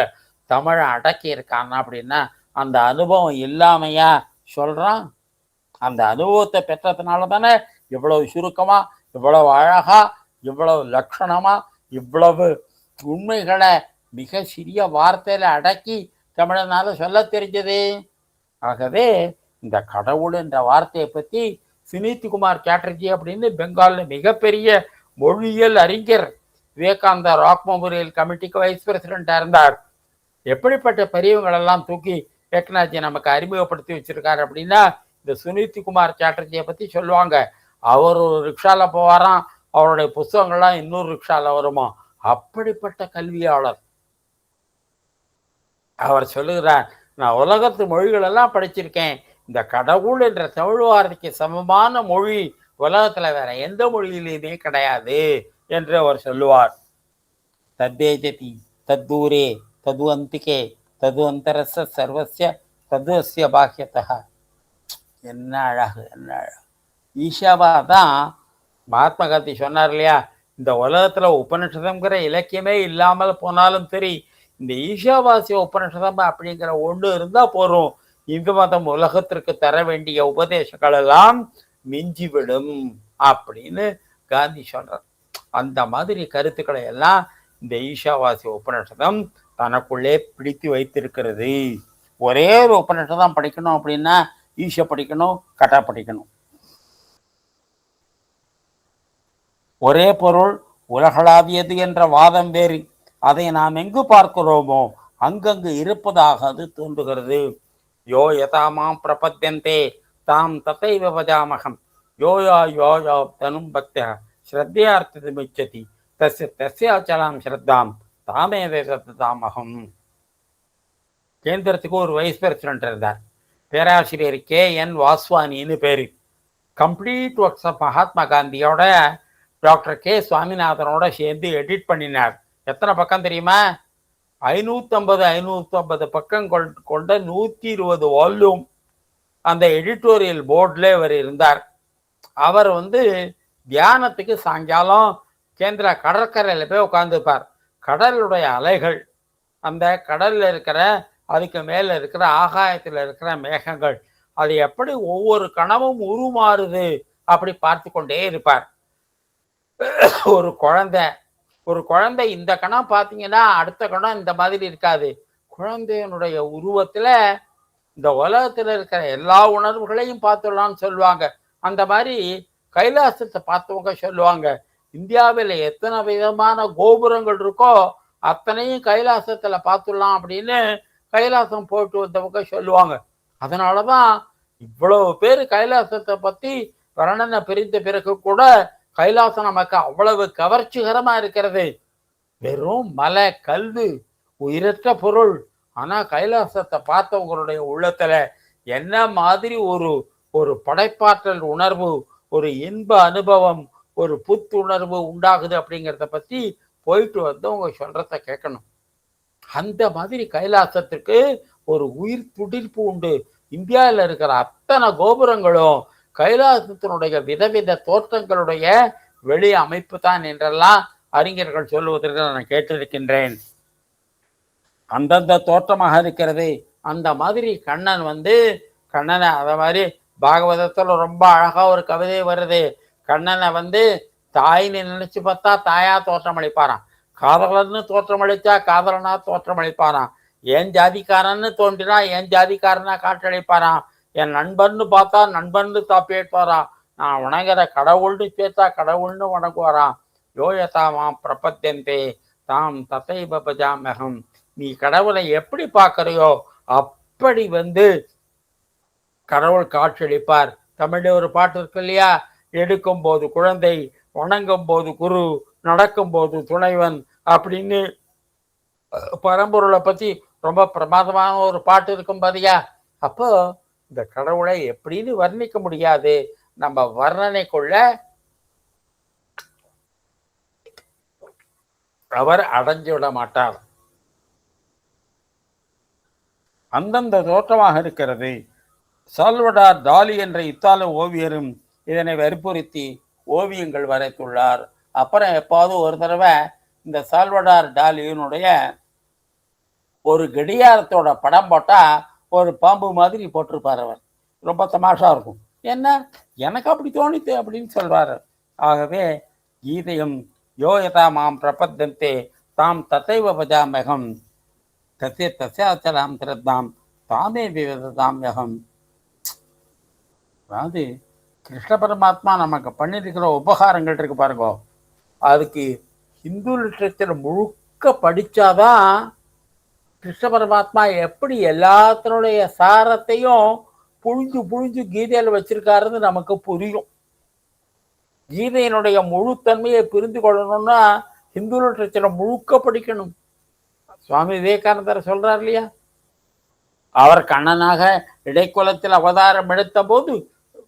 தமிழை அடக்கி இருக்கான். அப்படின்னா அந்த அனுபவம் இல்லாமையா சொல்றான்? அந்த அனுபவத்தை பெற்றதுனால தானே இவ்வளவு சுருக்கமா, இவ்வளவு அழகா, இவ்வளவு லட்சணமா, இவ்வளவு உண்மைகளை மிக சிறிய வார்த்தையில அடக்கி தமிழனால சொல்ல தெரிஞ்சது. ஆகவே இந்த கடவுள் என்ற வார்த்தையை பற்றி சுனித் குமார் சாட்டர்ஜி அப்படின்னு பெங்காலில் மிகப்பெரிய மொழியியல் அறிஞர், விவேகானந்தா ராக் மெமோரியல் கமிட்டிக்கு வைஸ் பிரசிடென்டா இருந்தார். எப்படிப்பட்ட பெரியவங்களெல்லாம் தூக்கி ஏக்நாத்ஜி நமக்கு அறிமுகப்படுத்தி வச்சிருக்காரு அப்படின்னா இந்த சுனித் குமார் சாட்டர்ஜியை பற்றி சொல்லுவாங்க. அவர் ஒரு ரிக்ஷால போவாராம், அவருடைய புஸ்தகங்கள்லாம் இன்னொரு ரிக்ஷால வருமா. அப்படிப்பட்ட கல்வியாளர். அவர் சொல்லுகிறார், நான் உலகத்து மொழிகளெல்லாம் படிச்சிருக்கேன், இந்த கடவுள் என்ற தமிழ் வார்த்தைக்கு சமமான மொழி உலகத்துல வேற எந்த மொழியிலுமே கிடையாது என்று அவர் சொல்லுவார். தத்தேஜதி தத்தூரே தது அந்திகே தது அந்தரஸ்ய சர்வஸ்ய தது அஸ்ய பாக்கியத்தக. என்ன அழகு, என்ன அழகு. ஈஷாவா தான் மகாத்மா காந்தி சொன்னார் இல்லையா, இந்த உலகத்துல உபனிஷதம்ங்கிற இலக்கியமே இல்லாமல் போனாலும் சரி, இந்த ஈஷாவாசிய உபனிஷதம் அப்படிங்கிற ஒன்று இருந்தா போறோம், இந்து மதம் உலகத்திற்கு தர வேண்டிய உபதேசங்கள் எல்லாம் மிஞ்சிவிடும் அப்படின்னு காந்தி சொல்றார். அந்த மாதிரி கருத்துக்களை எல்லாம் இந்த ஈஷாவாசிய உபனிஷதம் தனக்குள்ளே பிடித்து வைத்திருக்கிறது. ஒரே ஒரு உபனிஷதம் படிக்கணும் அப்படின்னா ஈஷ படிக்கணும், கட்டா படிக்கணும். ஒரே பொருள் உலகளாவியது என்ற வாதம் வேறு. அதை நாம் எங்கு பார்க்கிறோமோ அங்கங்கு இருப்பதாக அது தோன்றுகிறது. யோ யதாமாம் பிரபத்யந்தே தாம் ததைவ வஜாமகம் யோயா யோயா தனும் பக்தியா ஸ்ரத்தையார்த்தமிச்சதி தஸ்ய தஸ்யாச்சலாம் ஸ்ரத்தாம் தாமேவே தாமகம். கேந்திரத்துக்கு ஒரு வைஸ் பிரசிடென்ட் இருந்தார், பேராசிரியர் KN வாஸ்வானின்னு பேரு. கம்ப்ளீட் ஒர்க்ஸ் ஆஃப் மகாத்மா காந்தியோட டாக்டர் K சுவாமிநாதனோட சேர்ந்து எடிட் பண்ணினார். எத்தனை பக்கம் தெரியுமா? 550 பக்கம் கொண்ட 120 வால்யூம். அந்த எடிட்டோரியல் போர்டில் இவர் இருந்தார். அவர் தியானத்துக்கு சாயங்காலம் கேந்திரா கடற்கரையில் போய் உட்காந்துருப்பார். கடலுடைய அலைகள், அந்த கடலில் இருக்கிற அதுக்கு மேலே இருக்கிற ஆகாயத்தில் இருக்கிற மேகங்கள், அது எப்படி ஒவ்வொரு கணமும் உருமாறுது அப்படி பார்த்து கொண்டே இருப்பார். ஒரு குழந்தை இந்த கணம் பார்த்தீங்கன்னா அடுத்த கணம் இந்த மாதிரி இருக்காது. குழந்தையனுடைய உருவத்துல இந்த உலகத்துல இருக்கிற எல்லா உணர்வுகளையும் பார்த்துடலாம்னு சொல்லுவாங்க. அந்த மாதிரி கைலாசத்தை பார்த்தவங்க சொல்லுவாங்க, இந்தியாவில் எத்தனை விதமான கோபுரங்கள் இருக்கோ அத்தனையும் கைலாசத்துல பார்த்துடலாம் அப்படின்னு கைலாசம் போயிட்டு வந்தவங்க சொல்லுவாங்க. அதனாலதான் இவ்வளவு பேர் கைலாசத்தை பத்தி வர்ணனை பிரிந்த பிறகு கூட கைலாசம் நமக்கு அவ்வளவு கவர்ச்சிகரமா இருக்கிறது. வெறும் மலை, கல்வி, உயிரற்ற பொருள். ஆனா கைலாசத்தை பார்த்தவங்களுடைய உள்ளத்துல என்ன மாதிரி ஒரு படைப்பாற்றல் உணர்வு, ஒரு இன்ப அனுபவம், ஒரு புத்துணர்வு உண்டாகுது அப்படிங்கிறத பத்தி போயிட்டு அவங்க சொல்றத கேட்கணும். அந்த மாதிரி கைலாசத்துக்கு ஒரு உயிர் துடிப்பு உண்டு. இந்தியாவில் இருக்கிற அத்தனை கோபுரங்களும் கைலாசத்தினுடைய விதவித தோற்றங்களுடைய வெளி அமைப்பு தான் என்றெல்லாம் அறிஞர்கள் சொல்லுவதற்கு நான் கேட்டிருக்கின்றேன். அந்தந்த தோற்றமாக இருக்கிறது. அந்த மாதிரி கண்ணனை அத மாதிரி பாகவதத்துல ரொம்ப அழகா ஒரு கவிதை வருது. கண்ணனை தாயின்னு நினைச்சு பார்த்தா தாயா தோற்றம் அளிப்பாராம், காதலன்னு தோற்றமளித்தா காதலனா தோற்றமளிப்பாராம், என் ஜாதிக்காரன்னு தோன்றினா என் ஜாதிக்காரனா காற்றளிப்பாராம், என் நண்பன்னு பார்த்தா நண்பன்னு தாப்பேற்பாராம், நான் வணங்குற கடவுள்னு சேர்த்தா கடவுள்னு வணங்குவாராம். யோயதாமாம் பிரபத்தியந்தே தாம் தசைவ பஜாமகம். நீ கடவுளை எப்படி பார்க்கறியோ அப்படி கடவுள் காட்சியளிப்பார். தமிழ்ல ஒரு பாட்டு இருக்கு இல்லையா, எடுக்கும் போது குழந்தை, வணங்கும் போது குரு, நடக்கும் போது துணைவன் அப்படின்னு பரம்பொருளை பத்தி ரொம்ப பிரமாதமான ஒரு பாட்டு இருக்கும் பாதியா. அப்போ இந்த கடவுளை எப்படின்னு வர்ணிக்க முடியாது, நம்ம வர்ணனைக்குள்ள அவர் அடைஞ்சு விட மாட்டார். அந்தந்த தோற்றமாக இருக்கிறது. சால்வடார் டாலி என்ற இத்தாலி ஓவியரும் இதனை வற்புறுத்தி ஓவியங்கள் வரைத்துள்ளார். அப்புறம் எப்பாவது ஒரு தடவை இந்த சால்வடார் டாலியினுடைய ஒரு கடியாரத்தோட படம் போட்டா ஒரு பாம்பு மாதிரி போட்டிருப்பார். அவர் ரொம்ப தமாஷா இருக்கும். என்ன எனக்கு அப்படி தோணித்து அப்படின்னு சொல்வார். ஆகவே கீதையும் யோயதா மாம் பிரபத்தந்தே தாம் தத்தைவ பஜாமகம் தசே தசாச்சலாம் திரத்தாம் தாமே விவதாம் யகம். அதாவது கிருஷ்ண பரமாத்மா நமக்கு பண்ணியிருக்கிற உபகாரங்கள் இருக்கு பாருங்க, அதுக்கு ஹிந்து லிட்ரேச்சர் முழுக்க படிச்சாதான் கிருஷ்ண பரமாத்மா எப்படி எல்லாத்தினுடைய சாரத்தையும் புழிஞ்சு புழிஞ்சு கீதையில் வச்சிருக்காருன்னு நமக்கு புரியும். கீதையினுடைய முழுத்தன்மையை புரிந்து கொள்ளணும்னா ஹிந்து லிட்ரேச்சரை முழுக்க படிக்கணும். சுவாமி விவேகானந்தர் சொல்றார் இல்லையா, அவர் கண்ணனாக இடைக்குலத்தில் அவதாரம் எடுத்த போது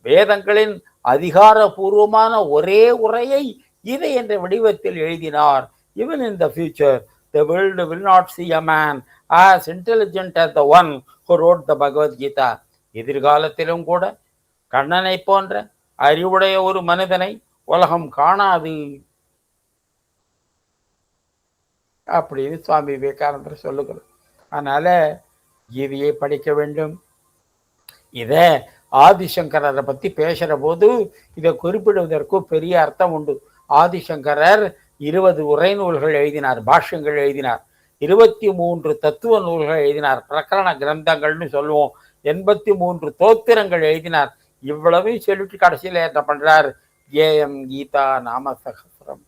வேதங்களின் அதிகாரபூர்வமான ஒரே உரையை கீதை என்ற வடிவத்தில் எழுதினார். Even in the future, the world will not see a man as intelligent as the one who wrote the Bhagavad Gita. எதிர்காலத்திலும் கூட கண்ணனை போன்ற அறிவுடைய ஒரு மனிதனை உலகம் காணாது அப்படின்னு சுவாமி விவேகானந்தர் சொல்லுகிறார். அதனால கீதையை படிக்க வேண்டும். இதை ஆதிசங்கரரை பற்றி பேசுகிற போது இதை குறிப்பிடுவதற்கு பெரிய அர்த்தம் உண்டு. ஆதிசங்கரர் 20 உரை நூல்கள் எழுதினார், பாஷ்யங்கள் எழுதினார், 23 தத்துவ நூல்கள் எழுதினார், பிரகரண கிரந்தங்கள்னு சொல்லுவோம், 83 தோத்திரங்கள் எழுதினார். இவ்வளவையும் சொல்லிட்டு கடைசியில் என்ன பண்றார், ஏஎம் கீதா நாம சகசிரம்.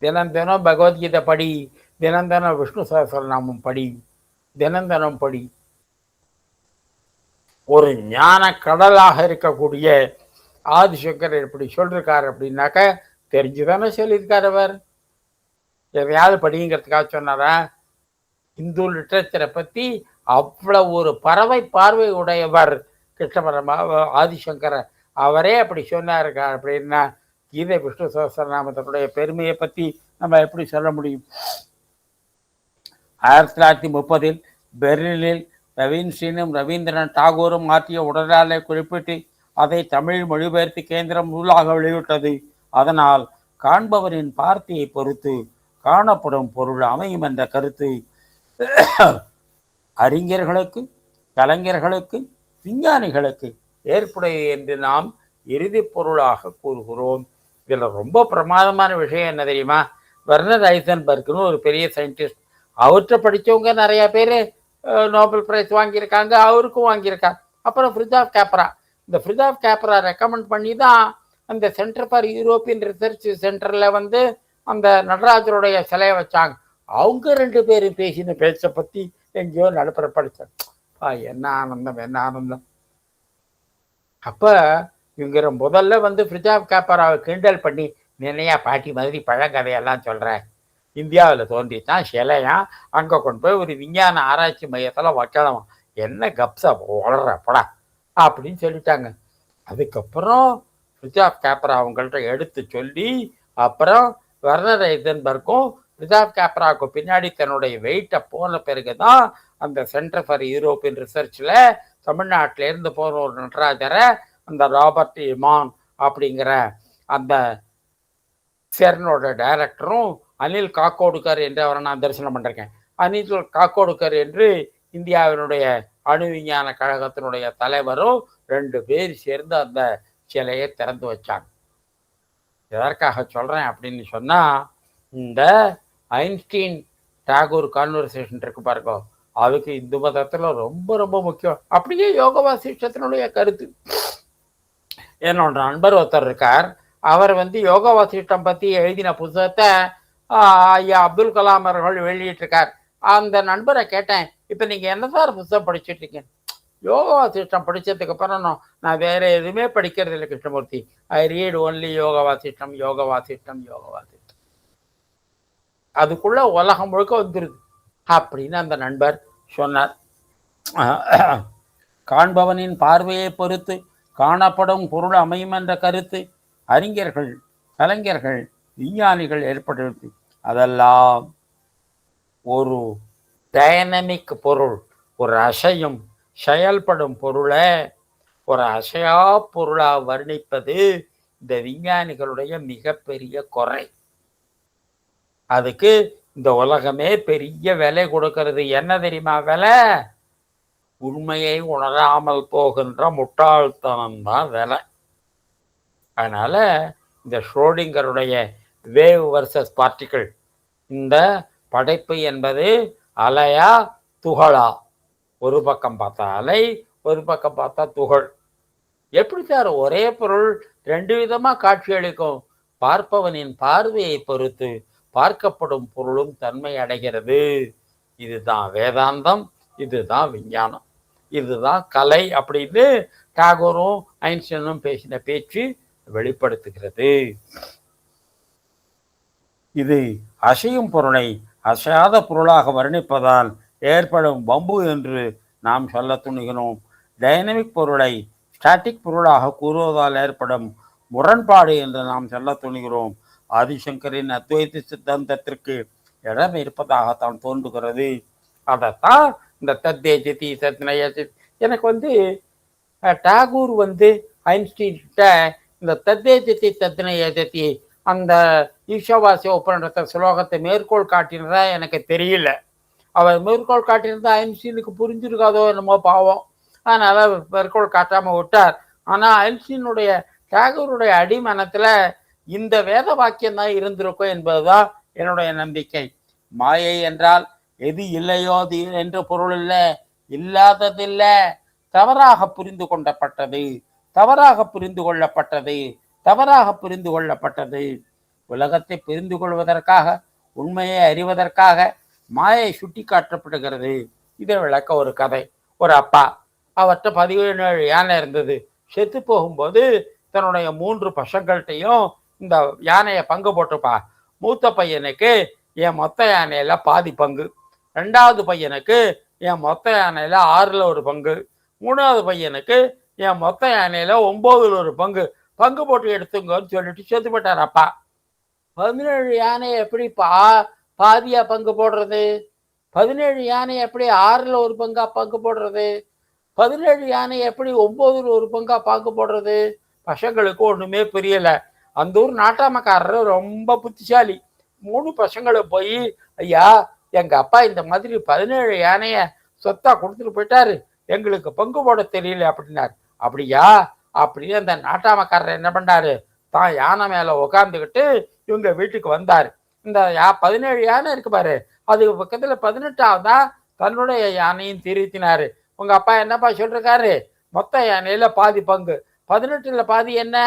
தினம் தினம் பகவத்கீதை படி, தினம் தினம் விஷ்ணு சகசிரநாமம் படி, தினம் தினம் படி. ஒரு ஞான கடலாக இருக்கக்கூடிய ஆதிசங்கரர் இப்படி சொல்லிருக்காரு அப்படின்னாக்க தெரிஞ்சுதானே சொல்லியிருக்கார். அவர் எதையாவது படிங்கிறதுக்காக சொன்னாரா? இந்து லிட்ரேச்சரை பற்றி அவ்வளவு ஒரு பறவை பார்வை உடையவர் கிருஷ்ணபரமா ஆதிசங்கரர். அவரே அப்படி சொன்னாருக்கா அப்படின்னா கீதை விஷ்ணு சகஸ்ரநாமத்தினுடைய பெருமையை பற்றி நம்ம எப்படி சொல்ல முடியும்? 1930 பெர்லினில் ரவீன்ஸ்ரீனும் ரவீந்திரநாத் டாகூரும் ஆற்றிய உடலாலை குறிப்பிட்டு அதை தமிழ் மொழிபெயர்த்து கேந்திரம் நூலாக வெளியிட்டது. அதனால் காண்பவரின் பார்த்தையை பொறுத்து காணப்படும் பொருள் அமையும் என்ற கருத்து அறிஞர்களுக்கு, கலைஞர்களுக்கு, விஞ்ஞானிகளுக்கு ஏற்புடையது என்று நாம் இறுதி பொருளாக கூறுகிறோம். இதில் ரொம்ப பிரமாதமான விஷயம் என்ன தெரியுமா? வெர்னர் ஐசன்பர்க்னு ஒரு பெரிய சயின்டிஸ்ட், அவற்றை படித்தவங்க நிறைய பேர் நோபல் பிரைஸ் வாங்கியிருக்காங்க, அவருக்கும் வாங்கியிருக்காங்க. அப்புறம் ஃப்ரிட்ஜாஃப் கேப்ரா, இந்த ஃப்ரிட்ஜாஃப் கேப்ரா ரெக்கமெண்ட் பண்ணி தான் அந்த சென்டர் ஃபார் யூரோப்பியன் ரிசர்ச் சென்டரில் அந்த நடராஜருடைய சிலையை வச்சாங்க. அவங்க 2 பேரும் பேசின பேச்சை பற்றி எங்கேயோ நடுப்புற படித்தேன். என்ன ஆனந்தம், என்ன ஆனந்தம். அப்போ இவங்க முதல்ல ஃப்ரிட்ஜாஃப் கேப்ராவை கிண்டல் பண்ணி, நினையா பாட்டி மாதிரி பழங்கதையெல்லாம் சொல்கிறேன், இந்தியாவில் தோன்றித்தான் சிலையா, அங்கே கொண்டு போய் ஒரு விஞ்ஞான ஆராய்ச்சி மையத்தில் வைக்கணும், என்ன கப்ஸா வளர்ற படா அப்படின்னு சொல்லிட்டாங்க. அதுக்கப்புறம் ஃப்ரிட்ஜாஃப் கேப்ரா அவங்கள்ட்ட எடுத்து சொல்லி, அப்புறம் வெர்னர் ஐசன்பர்க்கும் ஃப்ரிட்ஜாஃப் கேப்ராவுக்கு பின்னாடி தன்னுடைய வெயிட்டை போன பிறகு தான் அந்த சென்டர் ஃபார் யூரோப்பியன் ரிசர்ச்சில் தமிழ்நாட்டிலேருந்து போகிற ஒரு நடராஜரை அந்த ராபர்ட் இமான் அப்படிங்கிற அந்த செர்னோட டைரக்டரும் அனில் காக்கோடுகர் என்று அவரை நான் தரிசனம் பண்ணிருக்கேன். அனில் காக்கோடுகர் என்று இந்தியாவினுடைய அணு விஞ்ஞான கழகத்தினுடைய தலைவரும் 2 பேர் சேர்ந்து அந்த சிலையை திறந்து வச்சாங்க. எதற்காக சொல்கிறேன் அப்படின்னு சொன்னால், இந்த ஐன்ஸ்டீன் டாகூர் கான்வர்சேஷன் இருக்கு பாருங்க, அதுக்கு இந்து மதத்தில் ரொம்ப ரொம்ப முக்கியம். அப்படியே யோக வாசிஷ்டத்தினுடைய கருத்து. என்னோட நண்பர் ஒருத்தர் இருக்கார், அவர் யோக வாசிஷ்டம் பற்றி எழுதின புத்தகத்தை ஐயா அப்துல் கலாம் அவர்கள் வெளியிட்டிருக்கார். அந்த நண்பரை கேட்டேன், இப்போ நீங்கள் என்ன சார் புத்தகம் படிச்சுட்டு இருக்கீங்க? யோகா வாசிஷ்டம் படித்ததுக்கு அப்புறம் நான் வேற எதுவுமே படிக்கிறது இல்லை Krishnamurthy. I read only Yoga Vasishtha, Yoga Vasishtha, Yoga Vasishtha. அதுக்குள்ள உலகம் முழுக்க வந்துருது அப்படின்னு அந்த நண்பர் சொன்னார். காண்பவனின் பார்வையை பொறுத்து காணப்படும் பொருள் அமையும் என்ற கருத்து அறிஞர்கள், கலைஞர்கள், விஞ்ஞானிகள் ஏற்படுத்தி அதெல்லாம் ஒரு டைனமிக் பொருள், ஒரு அசையும் செயல்படும் பொருளை ஒரு அசையா பொருளா வர்ணிப்பது இந்த விஞ்ஞானிகளுடைய மிகப்பெரிய குறை. அதுக்கு இந்த உலகமே பெரிய விலை கொடுக்கிறது. என்ன தெரியுமா விலை? உண்மையை உணராமல் போகின்ற முட்டாள்தனம்தான் விலை. அதனால இந்த ஷ்ரோடிங்கருடைய வேவ் வர்சஸ் பார்ட்டிகிள், இந்த படைப்பு என்பது அலையா துகளா? ஒரு பக்கம் பார்த்தா அலை, ஒரு பக்கம் பார்த்தா துகள். எப்படி சார் ஒரே பொருள் ரெண்டு விதமா காட்சி அளிக்கும்? பார்ப்பவனின் பார்வையை பொறுத்து பார்க்கப்படும் பொருளும் தன்மை அடைகிறது. இதுதான் வேதாந்தம், இதுதான் விஞ்ஞானம், இதுதான் கலை அப்படின்னு டாகோரும் ஐன்ஸ்டீனும் பேசின பேச்சு வெளிப்படுத்துகிறது. இது அசையும் பொருளை அசையாத பொருளாக வர்ணிப்பதால் ஏற்படும் வம்பு என்று நாம் சொல்ல துணிகிறோம். டைனமிக் பொருளை ஸ்டாட்டிக் பொருளாக கூறுவதால் ஏற்படும் முரண்பாடு என்று நாம் சொல்ல துணிகிறோம். ஆதிசங்கரின் அத்வைத சித்தாந்தத்திற்கு இடம் இருப்பதாகத்தான் தோன்றுகிறது. அதைத்தான் இந்த தத்தேஜதி தத்னயதி. எனக்கு டாகூர் ஐன்ஸ்டீன் கிட்ட இந்த தத்தேஜதி தத்னயதி அந்த ஈஷாவாசிய உபநிடத ஸ்லோகத்தை மேற்கோள் காட்டினதா எனக்கு தெரியல. அவர் மேற்கோள் காட்டினதா ஐன்ஸ்டீனுக்கு புரிஞ்சிருக்காதோ என்னமோ பாவம், அதனால மேற்கோள் காட்டாம விட்டார். ஆனா ஐன்ஸ்டீனுடைய டாகூருடைய அடிமனத்துல இந்த வேத வாக்கியம் தான் இருந்திருக்கும் என்பதுதான் என்னுடைய நம்பிக்கை. மாயை என்றால் எது இல்லையோ அது என்ற பொருள் இல்லை, இல்லாததில்லை, தவறாக புரிந்து கொள்ளப்பட்டது, தவறாக புரிந்து கொள்ளப்பட்டது, தவறாக புரிந்து கொள்ளப்பட்டது. உலகத்தை புரிந்து கொள்வதற்காக, உண்மையை அறிவதற்காக மாயை சுட்டி காட்டப்படுகிறது. இதை விளக்க ஒரு கதை. ஒரு அப்பா, அவர்கிட்ட 17 யானை இருந்தது. செத்து போகும்போது தன்னுடைய 3 பசங்கள்கிட்டையும் இந்த யானையை பங்கு போட்டுப்பா. மூத்த பையனுக்கு என் மொத்த யானையில பாதி பங்கு, 2வது பையனுக்கு என் மொத்த யானையில 6ல் ஒரு பங்கு, 3வது பையனுக்கு என் மொத்த யானையில 9ல் ஒரு பங்கு, பங்கு போட்டு எடுத்துங்கன்னு சொல்லிட்டு செத்து போட்டார் அப்பா. 17 யானையை எப்படி பாதியா பங்கு போடுறது? 17 யானை எப்படி 6ல் ஒரு பங்கா பங்கு போடுறது? 17 யானை எப்படி 9ல் ஒரு பங்கா பங்கு போடுறது? பசங்களுக்கு ஒண்ணுமே புரியல. அந்த ஊர் நாட்டாமக்காரர் ரொம்ப புத்திசாலி. 3 பசங்களை போய், ஐயா எங்க அப்பா இந்த மாதிரி 17 யானைய சொத்தா கொடுத்துட்டு போயிட்டாரு, எங்களுக்கு பங்கு போட தெரியல அப்படின்னாரு. அப்படியா அப்படின்னு அந்த நாட்டாமக்காரர் என்ன பண்ணாரு, தான் யானை மேல உட்காந்துக்கிட்டு இவங்க வீட்டுக்கு வந்தாரு. இந்த 17 யானை இருக்கு பாரு, அதுக்கு பக்கத்துல 18ஆவதா தன்னுடைய யானையும் திருத்தினாரு. உங்க அப்பா என்னப்பா சொல்றாரு, மொத்த யானையில பாதி பங்கு, 18ல் பாதி என்ன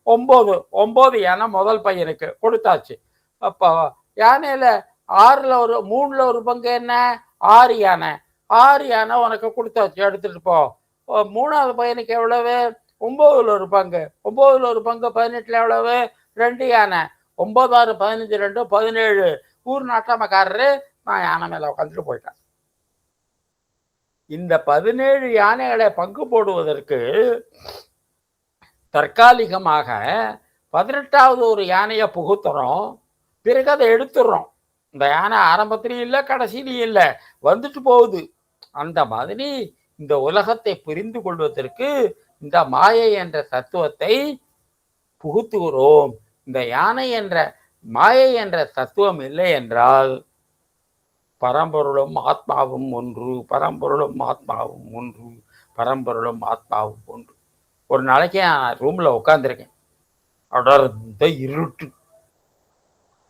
9 யானை முதல் பையனுக்கு கொடுத்தாச்சு. அப்போ யானையில 3ல் ஒரு பங்கு என்ன 6 யானை, 6 யானை உனக்கு கொடுத்தாச்சு, எடுத்துட்டு போ. 3வது பையனுக்கு எவ்வளவு 9ல் ஒரு பங்கு, 9ல் ஒரு பங்கு 18ல் எவ்வளவு 2 யானை, 9 6 15 2 17. ஊர் நாட்டாமக்காரரு நான் யானை மேல உட்காந்துட்டு போயிட்டேன். இந்த 17 யானைகளை பங்கு போடுவதற்கு தற்காலிகமாக 18வது ஒரு யானையை புகுத்துறோம், பிறகு அதை எடுத்துடுறோம். இந்த யானை ஆரம்பத்திலையும் இல்லை கடைசியிலையும் இல்லை, வந்துட்டு போகுது. அந்த மாதிரி இந்த உலகத்தை புரிந்து கொள்வதற்கு இந்த மாயை என்ற தத்துவத்தை புகுத்துகிறோம். இந்த யானை என்ற மாயை என்ற தத்துவம் இல்லை என்றால் பரம்பொருளும் ஆத்மாவும் ஒன்று, பரம்பொருளும் ஆத்மாவும் ஒன்று, பரம்பொருளும் ஆத்மாவும் ஒன்று. ஒரு நாளைக்கு நான் ரூம்ல உட்காந்துருக்கேன், அடர்ந்த இருட்டு,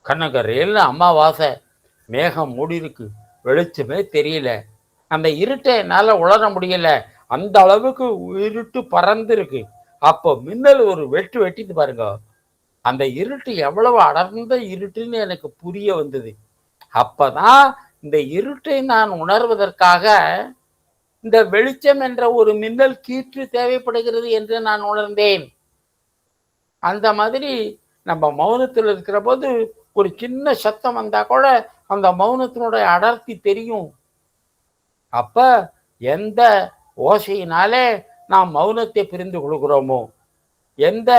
கண்ணகரையில் அமாவாசை, மேகம் மூடி இருக்கு, வெளிச்சமே தெரியல. அந்த இருட்டை என்னால் உணர முடியல, அந்த அளவுக்கு இருட்டு பறந்து இருக்கு. அப்போ மின்னல் ஒரு வெட்டு வெட்டிட்டு பாருங்க, அந்த இருட்டு எவ்வளவு அடர்ந்த இருட்டுன்னு எனக்கு புரிய வந்தது. அப்பதான் இந்த இருட்டை நான் உணர்வதற்காக இந்த வெளிச்சம் என்ற ஒரு மின்னல் கீற்று தேவைப்படுகிறது என்று நான் உணர்ந்தேன். அந்த மாதிரி நம்ம மௌனத்தில் இருக்கிற போது ஒரு சின்ன சத்தம் வந்தா கூட அந்த மௌனத்தினுடைய அடர்த்தி தெரியும். அப்ப எந்த ஓசையினாலே நாம் மௌனத்தை புரிந்து கொள்கிறோமோ, எந்த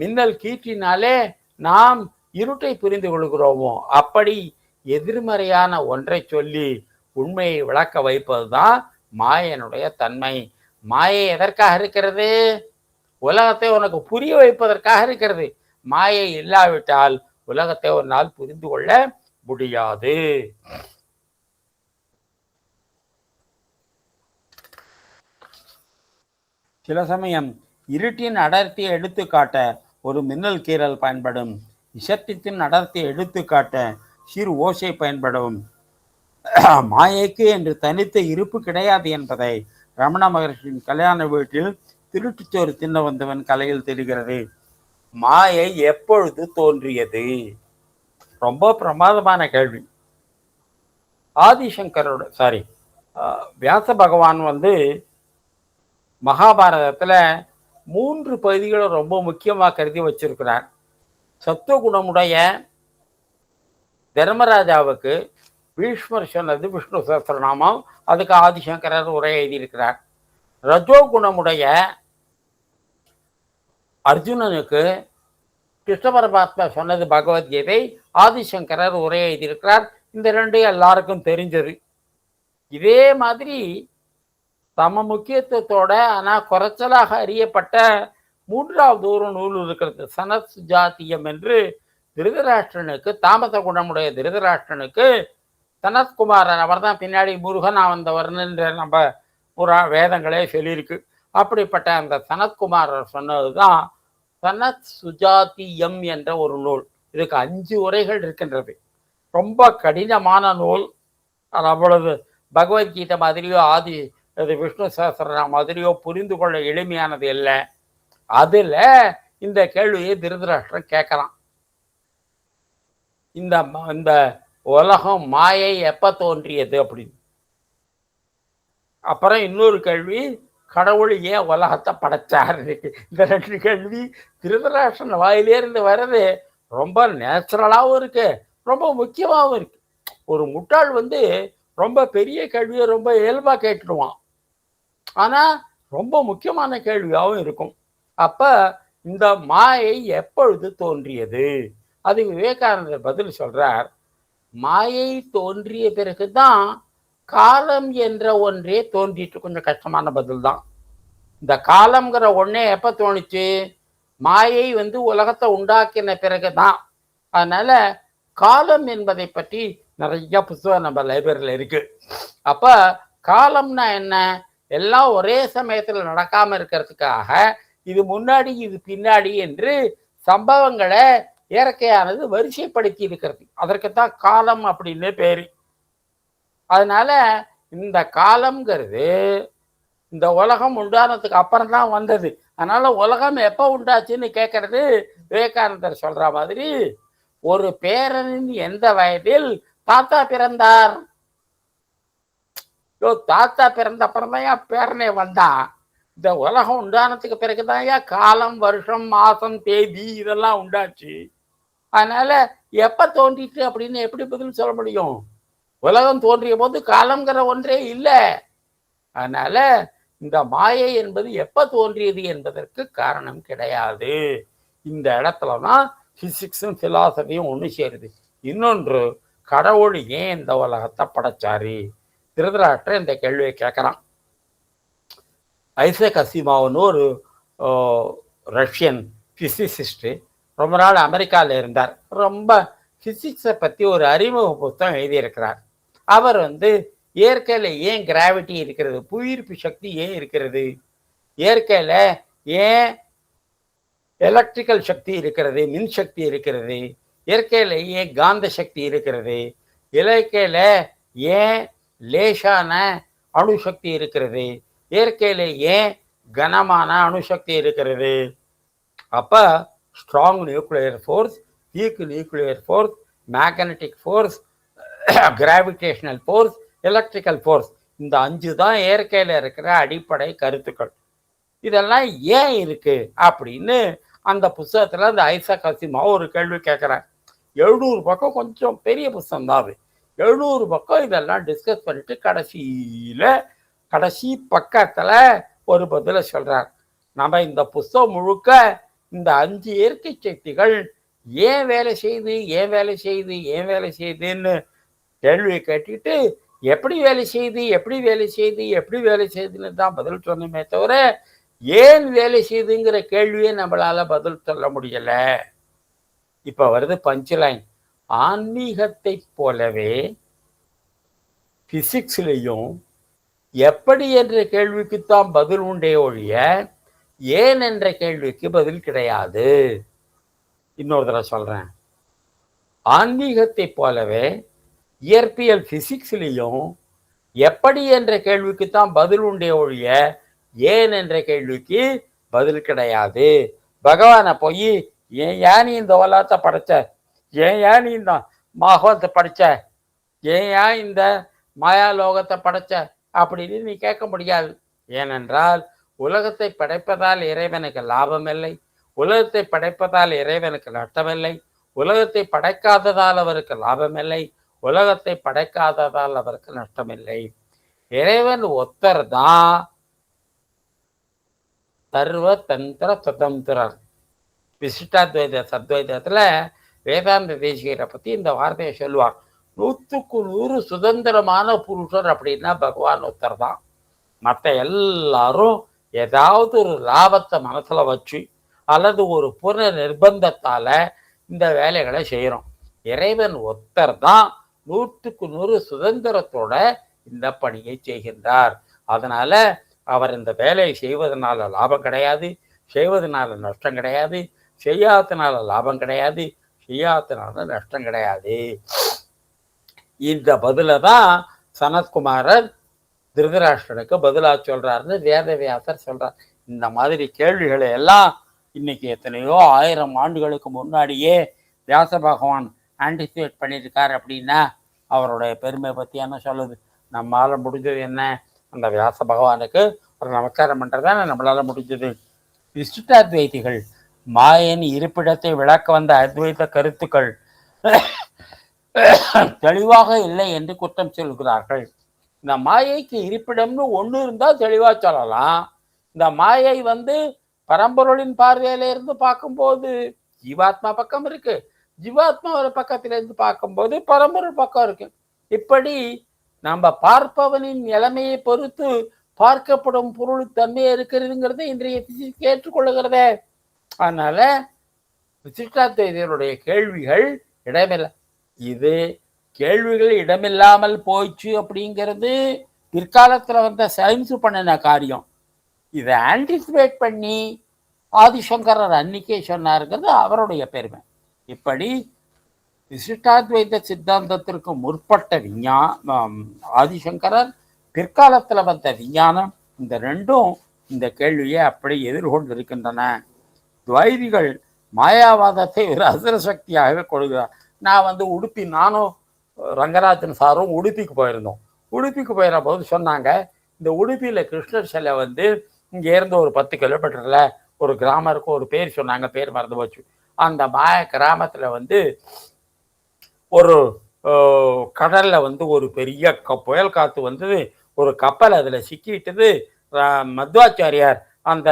மின்னல் கீற்றினாலே நாம் இருட்டை புரிந்து கொள்கிறோமோ, அப்படி எதிர்மறையான ஒன்றை சொல்லி உண்மையை விளக்க வைப்பதுதான் மாயனுடைய தன்மை. மாயை எதற்காக இருக்கிறது? உலகத்தை உனக்கு புரிய வைப்பதற்காக இருக்கிறது. மாயை இல்லாவிட்டால் உலகத்தை ஒரு நாள் புரிந்து கொள்ள முடியாது. சில சமயம் இருட்டின் அடர்த்தியை எடுத்துக்காட்ட ஒரு மின்னல் கீறல் பயன்படும். இசத்தின் அடர்த்தியை எடுத்துக்காட்ட சிறு ஓசை பயன்படும். மாயைக்கு என்று தனித்த இருப்பு கிடையாது என்பதை ரமண மகர்ஷியின் கல்யாண வீட்டில் திருட்டுச்சோறு தின்ன வந்தவன் கலையில் தெரிகிறது. மாயை எப்பொழுது தோன்றியது? ரொம்ப பிரமாதமான கேள்வி. ஆதிசங்கரோட வியாச பகவான் மகாபாரதத்துல 3 பகுதிகளை ரொம்ப முக்கியமாக கருதி வச்சிருக்கிறார். சத்துவகுணமுடைய தர்மராஜாவுக்கு பீஷ்மர் சொன்னது விஷ்ணு சஹஸ்ரநாமம், அதுக்கு ஆதிசங்கரர் உரை எழுதியிருக்கிறார். ரஜோகுணமுடைய அர்ஜுனனுக்கு கிருஷ்ண பரமாத்மா சொன்னது பகவத்கீதை, ஆதிசங்கரர் உரை எழுதியிருக்கிறார். இந்த 2 எல்லாருக்கும் தெரிஞ்சது. இதே மாதிரி சம முக்கியத்துவத்தோட ஆனால் குறைச்சலாக அறியப்பட்ட 3வது ஒரு நூல் இருக்கிறது, சனத் சுஜாத்தியம் என்று. திருதராஷ்டிரனுக்கு, தாமச குணமுடைய திருதராஷ்டிரனுக்கு சனத்குமாரன், அவர் தான் பின்னாடி முருகனா வந்தவர்ன்ற நம்ம வேதங்களே சொல்லியிருக்கு. அப்படிப்பட்ட அந்த சனத்குமாரர் சொன்னதுதான் சனத் சுஜாத்தியம் என்ற ஒரு நூல். இதுக்கு 5 உரைகள் இருக்கின்றது. ரொம்ப கடினமான நூல். அவ்வளவு பகவத்கீதை மாதிரியோ விஷ்ணு சஹஸ்ரநாமம் மாதிரியோ புரிந்து கொள்ள எளிமையானது இல்லை. அதுல இந்த கேள்வியை திருதராஷ்டிரன் கேட்கலாம். இந்த உலகம் மாயை எப்ப தோன்றியது அப்படின்னு. அப்புறம் இன்னொரு கேள்வி, கடவுள் ஏன் உலகத்தை படைச்சார்? இந்த 2 கேள்வி திருதராஷ்டிரன் வாயிலே இருந்து வர்றது ரொம்ப நேச்சுரலாகவும் இருக்கு, ரொம்ப முக்கியமாகவும் இருக்கு. ஒரு முட்டாள் ரொம்ப பெரிய கேள்வியை ரொம்ப இயல்பா கேட்டுடுவான், ஆனா ரொம்ப முக்கியமான கேள்வியாகவும் இருக்கும். அப்ப இந்த மாயை எப்பொழுது தோன்றியது? அது விவேகானந்தர் பதில் சொல்றார். மாயை தோன்றிய பிறகுதான் காலம் என்ற ஒன்றே தோன்றிட்டு. கொஞ்சம் கஷ்டமான பதில் தான். இந்த காலம்ங்கிற ஒன்னே எப்ப தோணுச்சு? மாயை உலகத்தை உண்டாக்கின பிறகுதான். அதனால காலம் என்பதை பற்றி நிறைய புத்தகம் நம்ம லைப்ரரியில் இருக்கு. அப்ப காலம்னா என்ன? எல்லாம் ஒரே சமயத்துல நடக்காம இருக்கிறதுக்காக இது முன்னாடி இது பின்னாடி என்று சம்பவங்களை இயற்கையானது வரிசைப்படுத்தி இருக்கிறது. அதற்குத்தான் காலம் அப்படின்னு பேரு. அதனால இந்த காலம்ங்கிறது இந்த உலகம் உண்டானதுக்கு அப்புறம் தான் வந்தது. அதனால உலகம் எப்போ உண்டாச்சுன்னு கேட்கறது விவேகானந்தர் சொல்ற மாதிரி, ஒரு பேரனின் எந்த வயதில் தாத்தா பிறந்தார்? தாத்தா பிறந்த அப்புறம் தான் பேரனே வந்தான். இந்த உலகம் உண்டானதுக்கு பிறகுதான் காலம், வருஷம், மாசம், தேதி இதெல்லாம் உண்டாச்சு. அதனால எப்ப தோன்றிட்டு அப்படின்னு எப்படி பதில் சொல்ல முடியும்? உலகம் தோன்றிய போது காலம்ங்கிற ஒன்றே இல்லை. அதனால இந்த மாயை என்பது எப்ப தோன்றியது என்பதற்கு காரணம் கிடையாது. இந்த இடத்துலதான் பிசிக்ஸும் பிலாசபியும் ஒன்று சேருது. இன்னொன்று, கடவுள் ஏன் இந்த உலகத்தை படைச்சாரு? திருதராஷ்டிரன் இந்த கேள்வியை கேட்கறான். ஐசக் அசிமோவ்னு ஒரு ரஷ்யன் பிசிசிஸ்ட் ரொம்ப நாள் அமெரிக்காவில் இருந்தார். ரொம்ப பிசிக்ஸை பற்றி ஒரு அறிமுக புத்தகம் எழுதியிருக்கிறார். அவர் இயற்கையில் ஏன் கிராவிட்டி இருக்கிறது, புவியீர்ப்பு சக்தி ஏன் இருக்கிறது, இயற்கையில் ஏன் எலக்ட்ரிக்கல் சக்தி இருக்கிறது, மின் சக்தி இருக்கிறது, இயற்கையிலேயே காந்த சக்தி இருக்கிறது, இயற்கையில ஏன் லேசான அணுசக்தி இருக்கிறது, இயற்கையிலே ஏன் கனமான அணுசக்தி இருக்கிறது. அப்ப strong nuclear force, week nuclear force, magnetic force, gravitational force, electrical force, இந்த 5 தான் இயற்கையில் இருக்கிற அடிப்படை கருத்துக்கள். இதெல்லாம் ஏன் இருக்கு அப்படின்னு அந்த புஸ்தகத்தில் அந்த ஐசக் அசிமோவ் ஒரு கேள்வி கேட்குறேன். 700 பக்கம், கொஞ்சம் பெரிய புஸ்தகம் தான் அது. 700 பக்கம் இதெல்லாம் டிஸ்கஸ் பண்ணிட்டு கடைசி பக்கத்தில் ஒரு பதிலை சொல்கிறார். நம்ம இந்த புஸ்தகம் முழுக்க இந்த 5 இயற்கை சக்திகள் ஏன் வேலை செய்யுதுன்னு கேள்வியை கேட்டுட்டு எப்படி வேலை செய்யுதுன்னு தான் பதில் சொன்னமே தவிர ஏன் வேலை செய்யுதுங்கிற கேள்வியை நம்மளால பதில் சொல்ல முடியல. இப்ப வருது பஞ்ச்லைன். ஆன்மீகத்தை போலவே பிசிக்ஸ்லையும் எப்படி என்ற கேள்விக்குத்தான் பதில் உண்டே ஒழிய ஏன் என்ற கேள்விக்கு பதில் கிடையாது. இன்னொரு தடவை சொல்றேன். ஆன்மீகத்தை போலவே இயற்பியல் பிசிக்ஸ்லையும் எப்படி என்ற கேள்விக்குத்தான் பதில் உண்டே ஒழிய ஏன் என்ற கேள்விக்கு பதில் கிடையாது. பகவானை போய் ஏன் நீ இந்த உலகத்தை படைச்ச, ஏன் நீ இந்த மாகவத்தை படைச்ச, ஏன் இந்த மாயாலோகத்தை படைச்ச அப்படின்னு நீ கேட்க முடியாது. ஏனென்றால் உலகத்தை படைப்பதால் இறைவனுக்கு லாபம் இல்லை, உலகத்தை படைப்பதால் இறைவனுக்கு நட்டமில்லை, உலகத்தை படைக்காததால் அவருக்கு லாபம் இல்லை, உலகத்தை படைக்காததால் அவருக்கு நஷ்டமில்லை. இறைவன் ஒத்தர் தான் சர்வ தந்திர சுதந்திரர். விசிஷ்டாத்வைத சத்வைதத்துல வேதாந்த தேசிகரை பத்தி இந்த வார்த்தையை சொல்லுவார். 100க்கு 100 சுதந்திரமான புருஷர் அப்படின்னா பகவான் ஒருத்தர் தான். மற்ற எல்லாரும் ஏதாவது ஒரு லாபத்தை மனசுல வச்சு அல்லது ஒரு புற நிர்பந்தத்தால இந்த வேலைகளை செய்யறோம். இறைவன் ஒருத்தர் தான் 100க்கு 100 சுதந்திரத்தோட இந்த பணியை செய்கின்றார். அதனால அவர் இந்த வேலையை செய்வதனால லாபம் கிடையாது, செய்வதனால நஷ்டம் கிடையாது, செய்யாதனால லாபம் கிடையாது, செய்யாதனால நஷ்டம் கிடையாது. இந்த பதில தான் சனத்குமாரர் திருதராஷ்டிரனுக்கு பதிலா சொல்றாருன்னு வேதவியாசர் சொல்றார். இந்த மாதிரி கேள்விகளை எல்லாம் இன்னைக்கு எத்தனையோ 1000 ஆண்டுகளுக்கு முன்னாடியே வியாச பகவான் ஆன்டிசிபேட் பண்ணியிருக்காரு அப்படின்னா அவருடைய பெருமை பற்றி என்ன சொல்லுது? நம்மளால முடிஞ்சது என்ன? அந்த வியாச பகவானுக்கு ஒரு நமஸ்காரம் பண்ணுறதான நம்மளால முடிஞ்சது. விசிஷ்டாத்வைதிகள் மாயன் இருப்பிடத்தை விளக்க வந்த அத்வைத கருத்துக்கள் தெளிவாக இல்லை என்று குற்றம் சொல்கிறார்கள். இந்த மாயைக்கு இருப்பிடம்னு ஒன்று இருந்தால் தெளிவாக சொல்லலாம். இந்த மாயை பரம்பொருளின் பார்வையில இருந்து பார்க்கும்போது ஜீவாத்மா பக்கம் இருக்கு, ஜீவாத்மா ஒரு பக்கத்திலிருந்து பார்க்கும்போது பரம்பொருள் பக்கம் இருக்கு. இப்படி நம்ம பார்ப்பவனின் நிலைமையை பொறுத்து பார்க்கப்படும் பொருள் தன்மையை இருக்கிறதுங்கிறது இன்றைய பிசிக்ஸ் ஏற்றுக்கொள்ளுகிறதே. அதனால விசிஷ்டாத்வைதருடைய கேள்விகள் இடமில்லை. இது கேள்விகள் இடமில்லாமல் போயிடுச்சு அப்படிங்கிறது பிற்காலத்தில் வந்த சயின்ஸு பண்ணின காரியம். இதை ஆன்டிசிபேட் பண்ணி ஆதிசங்கரர் அன்னைக்கே சொன்னாருங்கிறது அவருடைய பெருமை. இப்படி விசிஷ்டாத்வைத சித்தாந்தத்திற்கு முற்பட்ட ஆதிசங்கரர், பிற்காலத்தில் வந்த விஞ்ஞானம், இந்த ரெண்டும் இந்த கேள்வியை அப்படி எதிர்கொண்டு இருக்கின்றன. துவைதிகள் மாயாவாதத்தை ஒரு அசுர சக்தியாகவே கொடுக்கிறார். நான் உடுப்பி, நானும் ரங்கராஜன் சாரும் உடுப்பிக்கு போயிருந்தோம். உடுப்பிக்கு போயிட போது சொன்னாங்க, இந்த உடுப்பியில் கிருஷ்ணர் சிலை இங்கே இருந்து ஒரு 10 கிலோமீட்டரில் ஒரு கிராமம் இருக்கும், ஒரு பேர் சொன்னாங்க, பேர் மறந்து போச்சு. அந்த மாய கிராமத்தில் ஒரு கடலில் ஒரு பெரிய புயல் காற்று வந்தது. ஒரு கப்பல் அதில் சிக்கிட்டது. மத்வாச்சாரியார் அந்த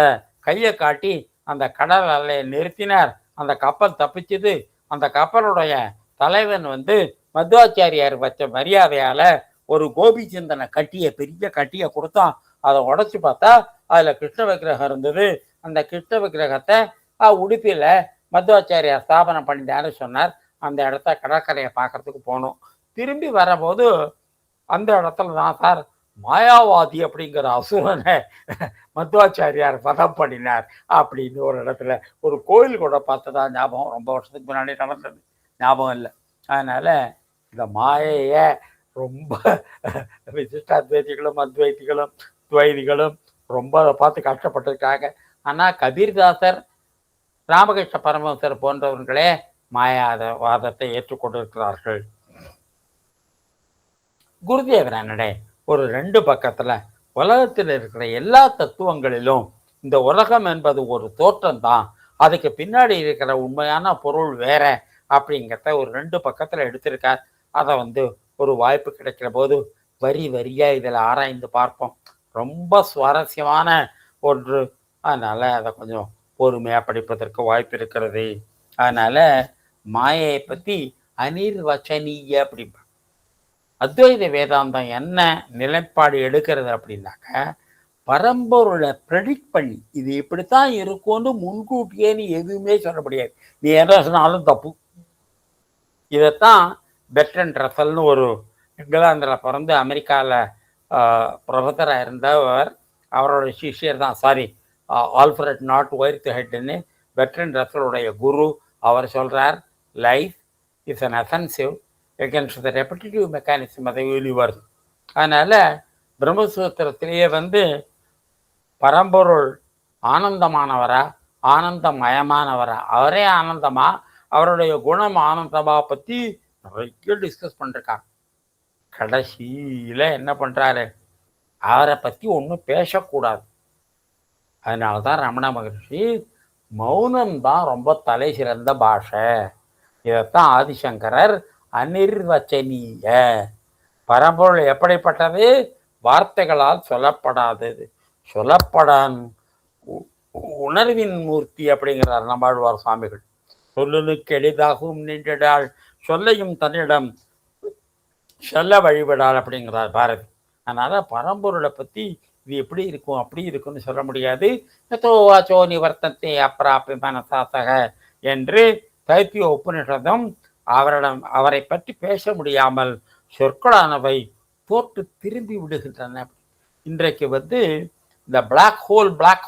கையை காட்டி அந்த கடல் அலையை நிறுத்தினார். அந்த கப்பல் தப்பிச்சுது. அந்த கப்பலுடைய தலைவன் மத்வாச்சாரியார் வச்ச மரியாதையால் ஒரு கோபி சிந்தனை கட்டியை, பெரிய கட்டியை கொடுத்தான். அதை உடச்சி பார்த்தா அதில் கிருஷ்ண விக்கிரகம் இருந்தது. அந்த கிருஷ்ண விக்கிரகத்தை உடுப்பியில் மத்வாச்சாரியார் ஸ்தாபனம் பண்ணிட்டான்னு சொன்னார். அந்த இடத்த கடற்கரையை பார்க்கறதுக்கு போனோம். திரும்பி வரபோது அந்த இடத்துல தான் சார் மாயாவாதி அப்படிங்கிற அசுரனை மத்வாச்சாரியார் வதம் பண்ணினார் அப்படின்னு ஒரு இடத்துல ஒரு கோயில் கூட பார்த்ததா ஞாபகம், ரொம்ப வருஷத்துக்கு முன்னாடி நடந்தது, ஞாபகம் இல்லை. அதனால இந்த மாயையை ரொம்ப விசிஷ்டாத்வைதிகளும் அத்வைதிகளும் துவைதிகளும் ரொம்ப அதை பார்த்து கஷ்டப்பட்டிருக்காங்க. ஆனால் கபீர்தாசர், ராமகிருஷ்ண பரமஹம்சர் போன்றவர்களே மாயாவாதத்தை ஏற்றுக்கொண்டிருக்கிறார்கள். குருதேவரானடே ஒரு 2 பக்கத்துல உலகத்தில் இருக்கிற எல்லா தத்துவங்களிலும் இந்த உலகம் என்பது ஒரு தோற்றம் தான், அதுக்கு பின்னாடி இருக்கிற உண்மையான பொருள் வேற அப்படிங்கிறத ஒரு 2 பக்கத்துல எடுத்திருக்கார். அதை ஒரு வாய்ப்பு கிடைக்கிற போது வரி வரியா இதில் ஆராய்ந்து பார்ப்போம். ரொம்ப சுவாரஸ்யமான ஒன்று. அதனால அதை கொஞ்சம் பொறுமையா படிப்பதற்கு வாய்ப்பு இருக்கிறது. அதனால மாயையை பத்தி அனிர்வச்சனீய அப்படிம்பா. அத்வைத வேதாந்தம் என்ன நிலைப்பாடு எடுக்கிறது அப்படின்னாக்க, பரம்பொருளை ப்ரெடிக்ட் பண்ணி இது இப்படித்தான் இருக்கும்னு முன்கூட்டியே நீ எதுவுமே சொல்ல முடியாது. நீ என்ன சொன்னாலும் தப்பு. இதைத்தான் பெர்ட்ரண்ட் ரசல்னு ஒரு இங்கிலாந்தில் பிறந்து அமெரிக்காவில் ப்ரொஃபஸராக இருந்தவர், அவரோட சிஷியர் தான், சாரி ஆல்ஃப்ரட் நாட் ஒயிர்த் ஹெட்னு பெர்ட்ரண்ட் ரசலுடைய குரு. அவர் சொல்கிறார், life is an offensive against the repetitive mechanism of the universe. அதனால் பிரம்மசூத்திரத்திலேயே பரம்பொருள் ஆனந்தமானவரா ஆனந்தமயமானவரா, அவரே ஆனந்தமா அவருடைய குணம் ஆனந்தமா பற்றி நிறைய டிஸ்கஸ் பண்ணிருக்காங்க. கடைசியில் என்ன பண்ணுறாரு, அவரை பற்றி ஒன்றும் பேசக்கூடாது. அதனால தான் ரமண மகர்ஷி மௌனம்தான் ரொம்ப தலை சிறந்த பாஷை. இதைத்தான் ஆதிசங்கரர் அனிர்வச்சனீய, பரம்பொருள் எப்படிப்பட்டது, வார்த்தைகளால் சொல்லப்படாதது, சொல்லப்படான் உணர்வின் மூர்த்தி அப்படிங்கிறார் நம்மாழ்வார் சுவாமிகள். சொல்லுனுக்கு எளிதாகவும் நின்றாள், சொல்லையும் தன்னிடம் சொல்ல வழிபடாள் அப்படிங்கிறார் பாரதி. அதனால பரம்பொருளை பற்றி இது எப்படி இருக்கும் அப்படி இருக்குன்னு சொல்ல முடியாது. வாச்சோ நிவர்த்தத்தை அப்ராப்பி மனசாசக என்று தைத்திய உபநிஷதம் அவரை பற்றி பேச முடியாமல் சொற்களானவை தோற்று திரும்பி விடுகின்றன. இன்றைக்கு இந்த பிளாக்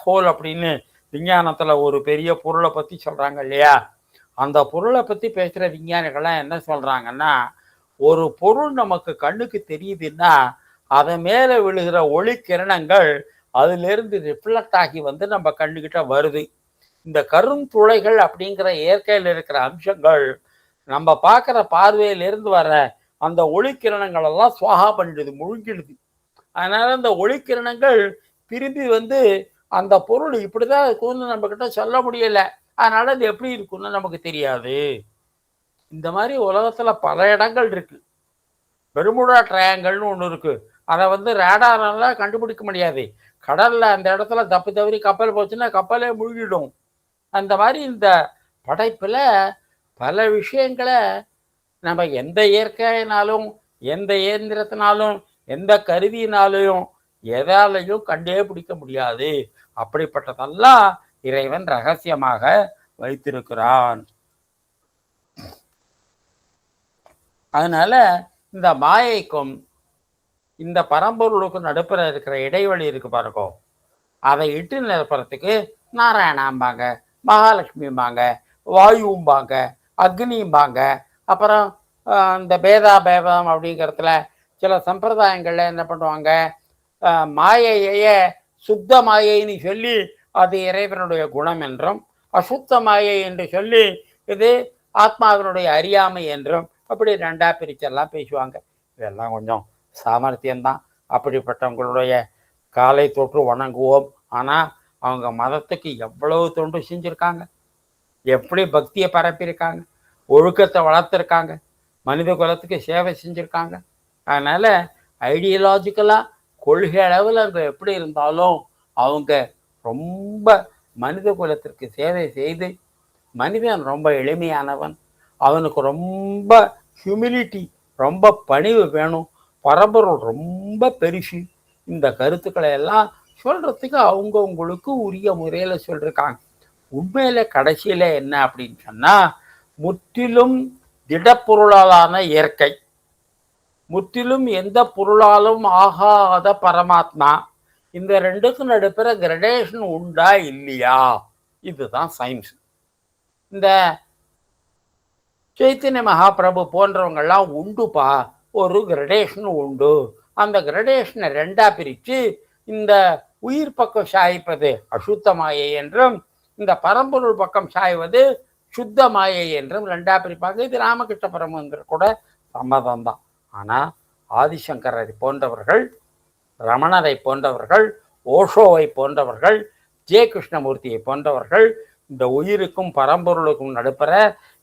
ஹோல் அப்படின்னு விஞ்ஞானத்தில் ஒரு பெரிய பொருளை பற்றி சொல்கிறாங்க இல்லையா, அந்த பொருளை பற்றி பேசுகிற விஞ்ஞானிகள்லாம் என்ன சொல்கிறாங்கன்னா, ஒரு பொருள் நமக்கு கண்ணுக்கு தெரியுதுன்னா அதை மேலே விழுகிற ஒளி கிரணங்கள் அதிலிருந்து ரிஃப்ளெக்ட் ஆகி நம்ம கண்ணுக்கிட்ட வருது. இந்த கருந்துளைகள் அப்படிங்கிற இயற்கையில் இருக்கிற அம்சங்கள் நம்ம பார்க்குற பார்வையிலிருந்து வர அந்த ஒளிக்கிரணங்கள் எல்லாம் சுவாகா பண்ணிடுது, முழுங்கிடுது. அதனால அந்த ஒளிக்கிரணங்கள் திரும்பி அந்த பொருள் இப்படிதான் இருக்கும்னு நம்ம கிட்ட சொல்ல முடியல. அதனால அது எப்படி இருக்குன்னு நமக்கு தெரியாது. இந்த மாதிரி உலகத்துல பல இடங்கள் இருக்கு. பெருமுடா ட்ரையாங்கல்னு ஒன்று இருக்கு. அதை ரேடாரால கண்டுபிடிக்க முடியாது. கடல்ல அந்த இடத்துல தப்பு தவறி கப்பல் போச்சுன்னா கப்பலே முழுகிடும். அந்த மாதிரி இந்த படைப்புல பல விஷயங்களை நம்ம எந்த இயற்கையினாலும் எந்த இயந்திரத்தினாலும் எந்த கருவியினாலையும் எதாலையும் கண்டே பிடிக்க முடியாது. அப்படிப்பட்டதெல்லாம் இறைவன் ரகசியமாக வைத்திருக்கிறான். அதனால இந்த மாயைக்கும் இந்த பரம்பொருளுக்கும் நடுப்புற இருக்கிற இடைவெளி இருக்கு பாருங்க, அதை இட்டு நிரப்புறதுக்கு நாராயணாம்பாங்க, மகாலட்சுமிம்பாங்க, வாயும்பாங்க, அக்னிம்பாங்க. அப்புறம் இந்த பேதம் அப்படிங்கிறதுல சில சம்பிரதாயங்கள்ல என்ன பண்ணுவாங்க, மாயையே சுத்த மாயைன்னு சொல்லி அது இறைவனுடைய குணம் என்றும், அசுத்த மாயை என்று சொல்லி இது ஆத்மாவினுடைய அறியாமை என்றும் அப்படி 2ஆ பிரிச்செல்லாம் பேசுவாங்க. இதெல்லாம் கொஞ்சம் சாமர்த்தியம்தான். அப்படிப்பட்டவங்களுடைய காலை தொற்று வணங்குவோம். ஆனால் அவங்க மதத்துக்கு எவ்வளவு தொண்டு செஞ்சுருக்காங்க, எப்படி பக்தியை பரப்பியிருக்காங்க, ஒழுக்கத்தை வளர்த்துருக்காங்க, மனித குலத்துக்கு சேவை செஞ்சுருக்காங்க. அதனால் ஐடியாலஜிக்கலாக கொள்கை அளவில் அங்கே எப்படி இருந்தாலும் அவங்க ரொம்ப மனித குலத்திற்கு சேவை செய்து, மனிதன் ரொம்ப எளிமையானவன், அவனுக்கு ரொம்ப ஹியூமிலிட்டி, ரொம்ப பணிவு வேணும், பரம்பொருள் ரொம்ப பெருசு, இந்த கருத்துக்களை எல்லாம் சொல்கிறதுக்கு அவங்கவுங்களுக்கு உரிய முறையில் சொல்லியிருக்காங்க. உண்மையில கடைசியில் என்ன அப்படின்னு சொன்னால், முற்றிலும் திடப்பொருளாலான இயற்கை, முற்றிலும் எந்த பொருளாலும் ஆகாத பரமாத்மா. இந்த ரெண்டுக்கும் நடுப்புற கிரடேஷன் உண்டா இல்லையா? இதுதான் சயின்ஸ். இந்த சைத்தன்ய மகாபிரபு போன்றவங்கெல்லாம் உண்டுப்பா, ஒரு கிரடேஷன் உண்டு. அந்த கிரடேஷனை ரெண்டா பிரித்து இந்த உயிர் பக்கம் சாய்ப்பது அசுத்த மாயை என்றும், இந்த பரம்பொருள் பக்கம் சாய்வது சுத்த மாயை என்றும் ரெண்டா பிரிப்பாங்க. இது ராமகிருஷ்ண பரமஹம்சர் கூட சம்மதம் தான். ஆனால் ஆதிசங்கரரை போன்றவர்கள், ரமணரை போன்றவர்கள், ஓஷோவை போன்றவர்கள், ஜே கிருஷ்ணமூர்த்தியை போன்றவர்கள் இந்த உயிருக்கும் பரம்பொருளுக்கும் நடுப்புற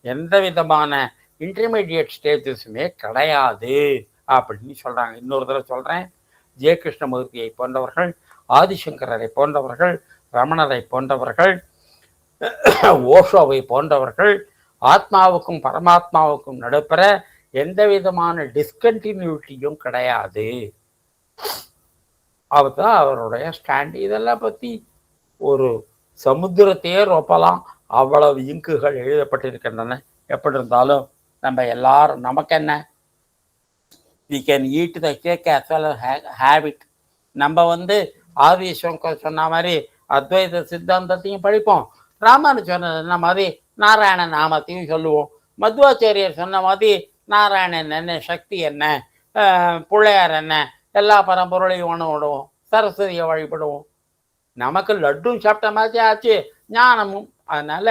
எந்த விதமான இன்டர்மீடியட் ஸ்டேஜஸுமே கிடையாது அப்படின்னு சொல்கிறாங்க. இன்னொரு தடவை சொல்கிறேன், ஜே கிருஷ்ணமூர்த்தியை போன்றவர்கள், ஆதிசங்கரரை போன்றவர்கள், ரமணரை போன்றவர்கள், ஓஷோவை போன்றவர்கள் ஆத்மாவுக்கும் பரமாத்மாவுக்கும் நடுப்புற எந்த விதமான டிஸ்கண்டினியூட்டியும் கிடையாது. அதுதான் அவருடைய ஸ்டாண்ட். இதெல்லாம் பற்றி ஒரு சமுத்திரத்தையே ரொப்பலாம், அவ்வளவு இங்குகள் எழுதப்பட்டிருக்கின்றன. எப்படி இருந்தாலும் நம்ம எல்லாரும் நமக்கு என்ன, we can eat the cake as well as have it. நம்ம ஆதிசங்கர் சொன்ன மாதிரி அத்வைத சித்தாந்தத்தையும் படிப்போம், ராமானுஜன் சொன்ன மாதிரி நாராயண நாமத்தையும் சொல்லுவோம், மத்வாச்சாரியர் சொன்ன மாதிரி நாராயணன் என்ன, சக்தி என்ன, பிள்ளையார் என்ன, எல்லா பரம்பொருளையும் விடுவோம், சரஸ்வதியை வழிபடுவோம். நமக்கு லட்டும் சாப்பிட்ட மாதிரி ஆச்சு ஞானமும். அதனால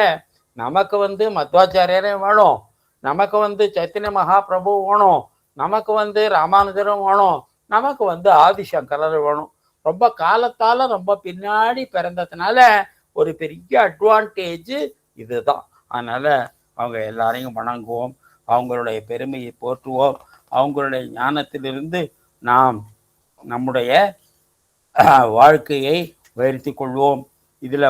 நமக்கு மத்வாச்சாரியரையும் வேணும், நமக்கு சைத்தன்ய மகாபிரபு வேணும், நமக்கு ராமானுஜரும் வேணும், நமக்கு ஆதிசங்கரர் வேணும். ரொம்ப காலத்தால் ரொம்ப பின்னாடி பிறந்ததுனால ஒரு பெரிய அட்வான்டேஜ் இதுதான். அதனால் அவங்க எல்லாரையும் வணங்குவோம், அவங்களுடைய பெருமையை போற்றுவோம், அவங்களுடைய ஞானத்திலிருந்து நாம் நம்முடைய வாழ்க்கையை உயர்த்தி கொள்வோம். இதில்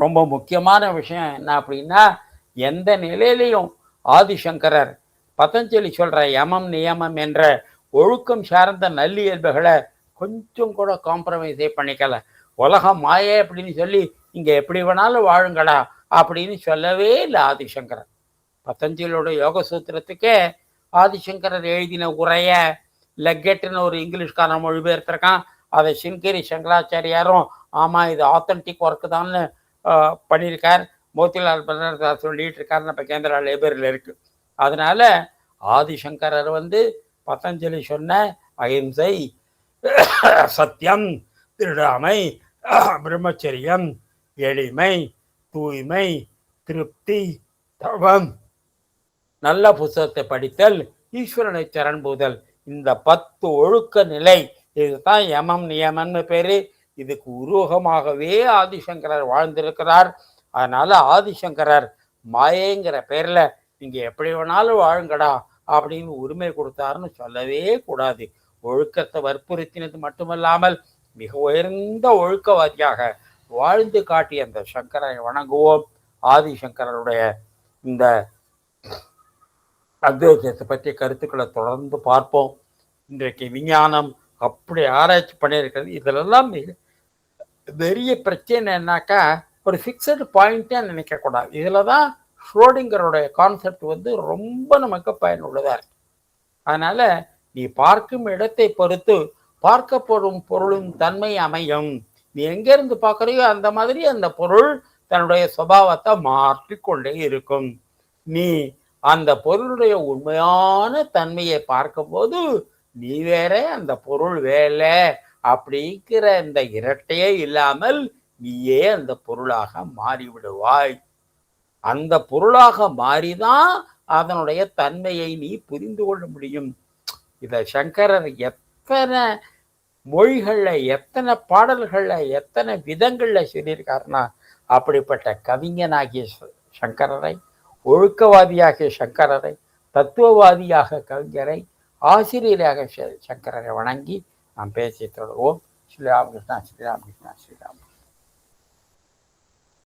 ரொம்ப முக்கியமான விஷயம் என்ன அப்படின்னா, எந்த நிலையிலையும் ஆதிசங்கரர் பதஞ்சலி சொல்கிற யமம் நியமம் என்ற ஒழுக்கம் சார்ந்த நல்லியல்புகளை கொஞ்சம் கூட காம்ப்ரமைஸே பண்ணிக்கல. உலகம் மாயே அப்படின்னு சொல்லி இங்கே எப்படி வேணாலும் வாழுங்கடா அப்படின்னு சொல்லவே இல்லை ஆதிசங்கரர். பதஞ்சலியோட யோக சூத்திரத்துக்கே ஆதிசங்கரர் எழுதின உரைய லெக்கெட்டுன்னு ஒரு இங்கிலீஷ்காரன் மொழிபெயர்த்திருக்கான். அதை சின்கேரி சங்கராச்சாரியாரும் ஆமாம் இது ஆத்தன்டிக் ஒர்க்கு தான்னு பண்ணியிருக்கார். மோத்திலால் பன்னர்தாஸ் சொல்லிட்டு இருக்கார், நம்ம கேந்திரா லைப்ரரியில் இருக்குது. அதனால ஆதிசங்கரர் பதஞ்சலி சொன்ன அஹிம்சை, சத்தியம், திருடாமை, பிரம்மச்சரியம், எளிமை, தூய்மை, திருப்தி, தவம், நல்ல புத்தகத்தை படித்தல், ஈஸ்வரனை சரண்புதல், இந்த 10 ஒழுக்க நிலை, இதுதான் யமம் நியமன்னு பேரு. இதுக்கு உருவகமாகவே ஆதிசங்கரர் வாழ்ந்திருக்கிறார். அதனால ஆதிசங்கரர் மாயேங்கிற பேர்ல நீங்க எப்படி வேணாலும் வாழுங்கடா அப்படின்னு உரிமை கொடுத்தாருன்னு சொல்லவே கூடாது. ஒழுக்கத்தை வற்புறுத்தினது மட்டுமல்லாமல் மிக உயர்ந்த ஒழுக்கவாதியாக வாழ்ந்து காட்டிய அந்த சங்கரை வணங்குவோம். ஆதிசங்கரருடைய இந்த அத்வைதத்தை பற்றிய கருத்துக்களை தொடர்ந்து பார்ப்போம். இன்றைக்கு விஞ்ஞானம் அப்படி ஆராய்ச்சி பண்ணியிருக்கிறது. இதிலெல்லாம் பெரிய பிரச்சனை என்னாக்கா, ஒரு ஃபிக்ஸடு பாயிண்ட்டே நினைக்கக்கூடாது. இதில் தான் ஷ்ரோடிங்கருடைய கான்செப்ட் ரொம்ப நமக்கு பயனுள்ளதாக இருக்கு. அதனால் நீ பார்க்கும் இடத்தை பொறுத்து பார்க்கப்படும் பொருளும் தன்மை அமையும். நீ எங்கேருந்து பார்க்குறியோ அந்த மாதிரி அந்த பொருள் தன்னுடைய சுபாவத்தை மாற்றிக்கொண்டே இருக்கும். நீ அந்த பொருளுடைய உண்மையான தன்மையை பார்க்கும்போது நீ வேற அந்த பொருள் வேலை அப்படிங்கிற இந்த இரட்டையே இல்லாமல் நீயே அந்த பொருளாக மாறிவிடுவாய். அந்த பொருளாக மாறிதான் அதனுடைய தன்மையை நீ புரிந்து கொள்ள முடியும். இதை சங்கரர் எத்தனை மொழிகளில், எத்தனை பாடல்களில், எத்தனை விதங்களில் சொல்லியிருக்காருன்னா, அப்படிப்பட்ட கவிஞனாகிய சங்கரரை, ஒழுக்கவாதியாகிய சங்கரரை, தத்துவவாதியாக கவிஞரை, ஆசிரியராக சங்கரரை வணங்கி நாம் பேசி தொடர்வோம். ஸ்ரீராமகிருஷ்ணா, ஸ்ரீராமகிருஷ்ணா, ஸ்ரீராமகிருஷ்ணா.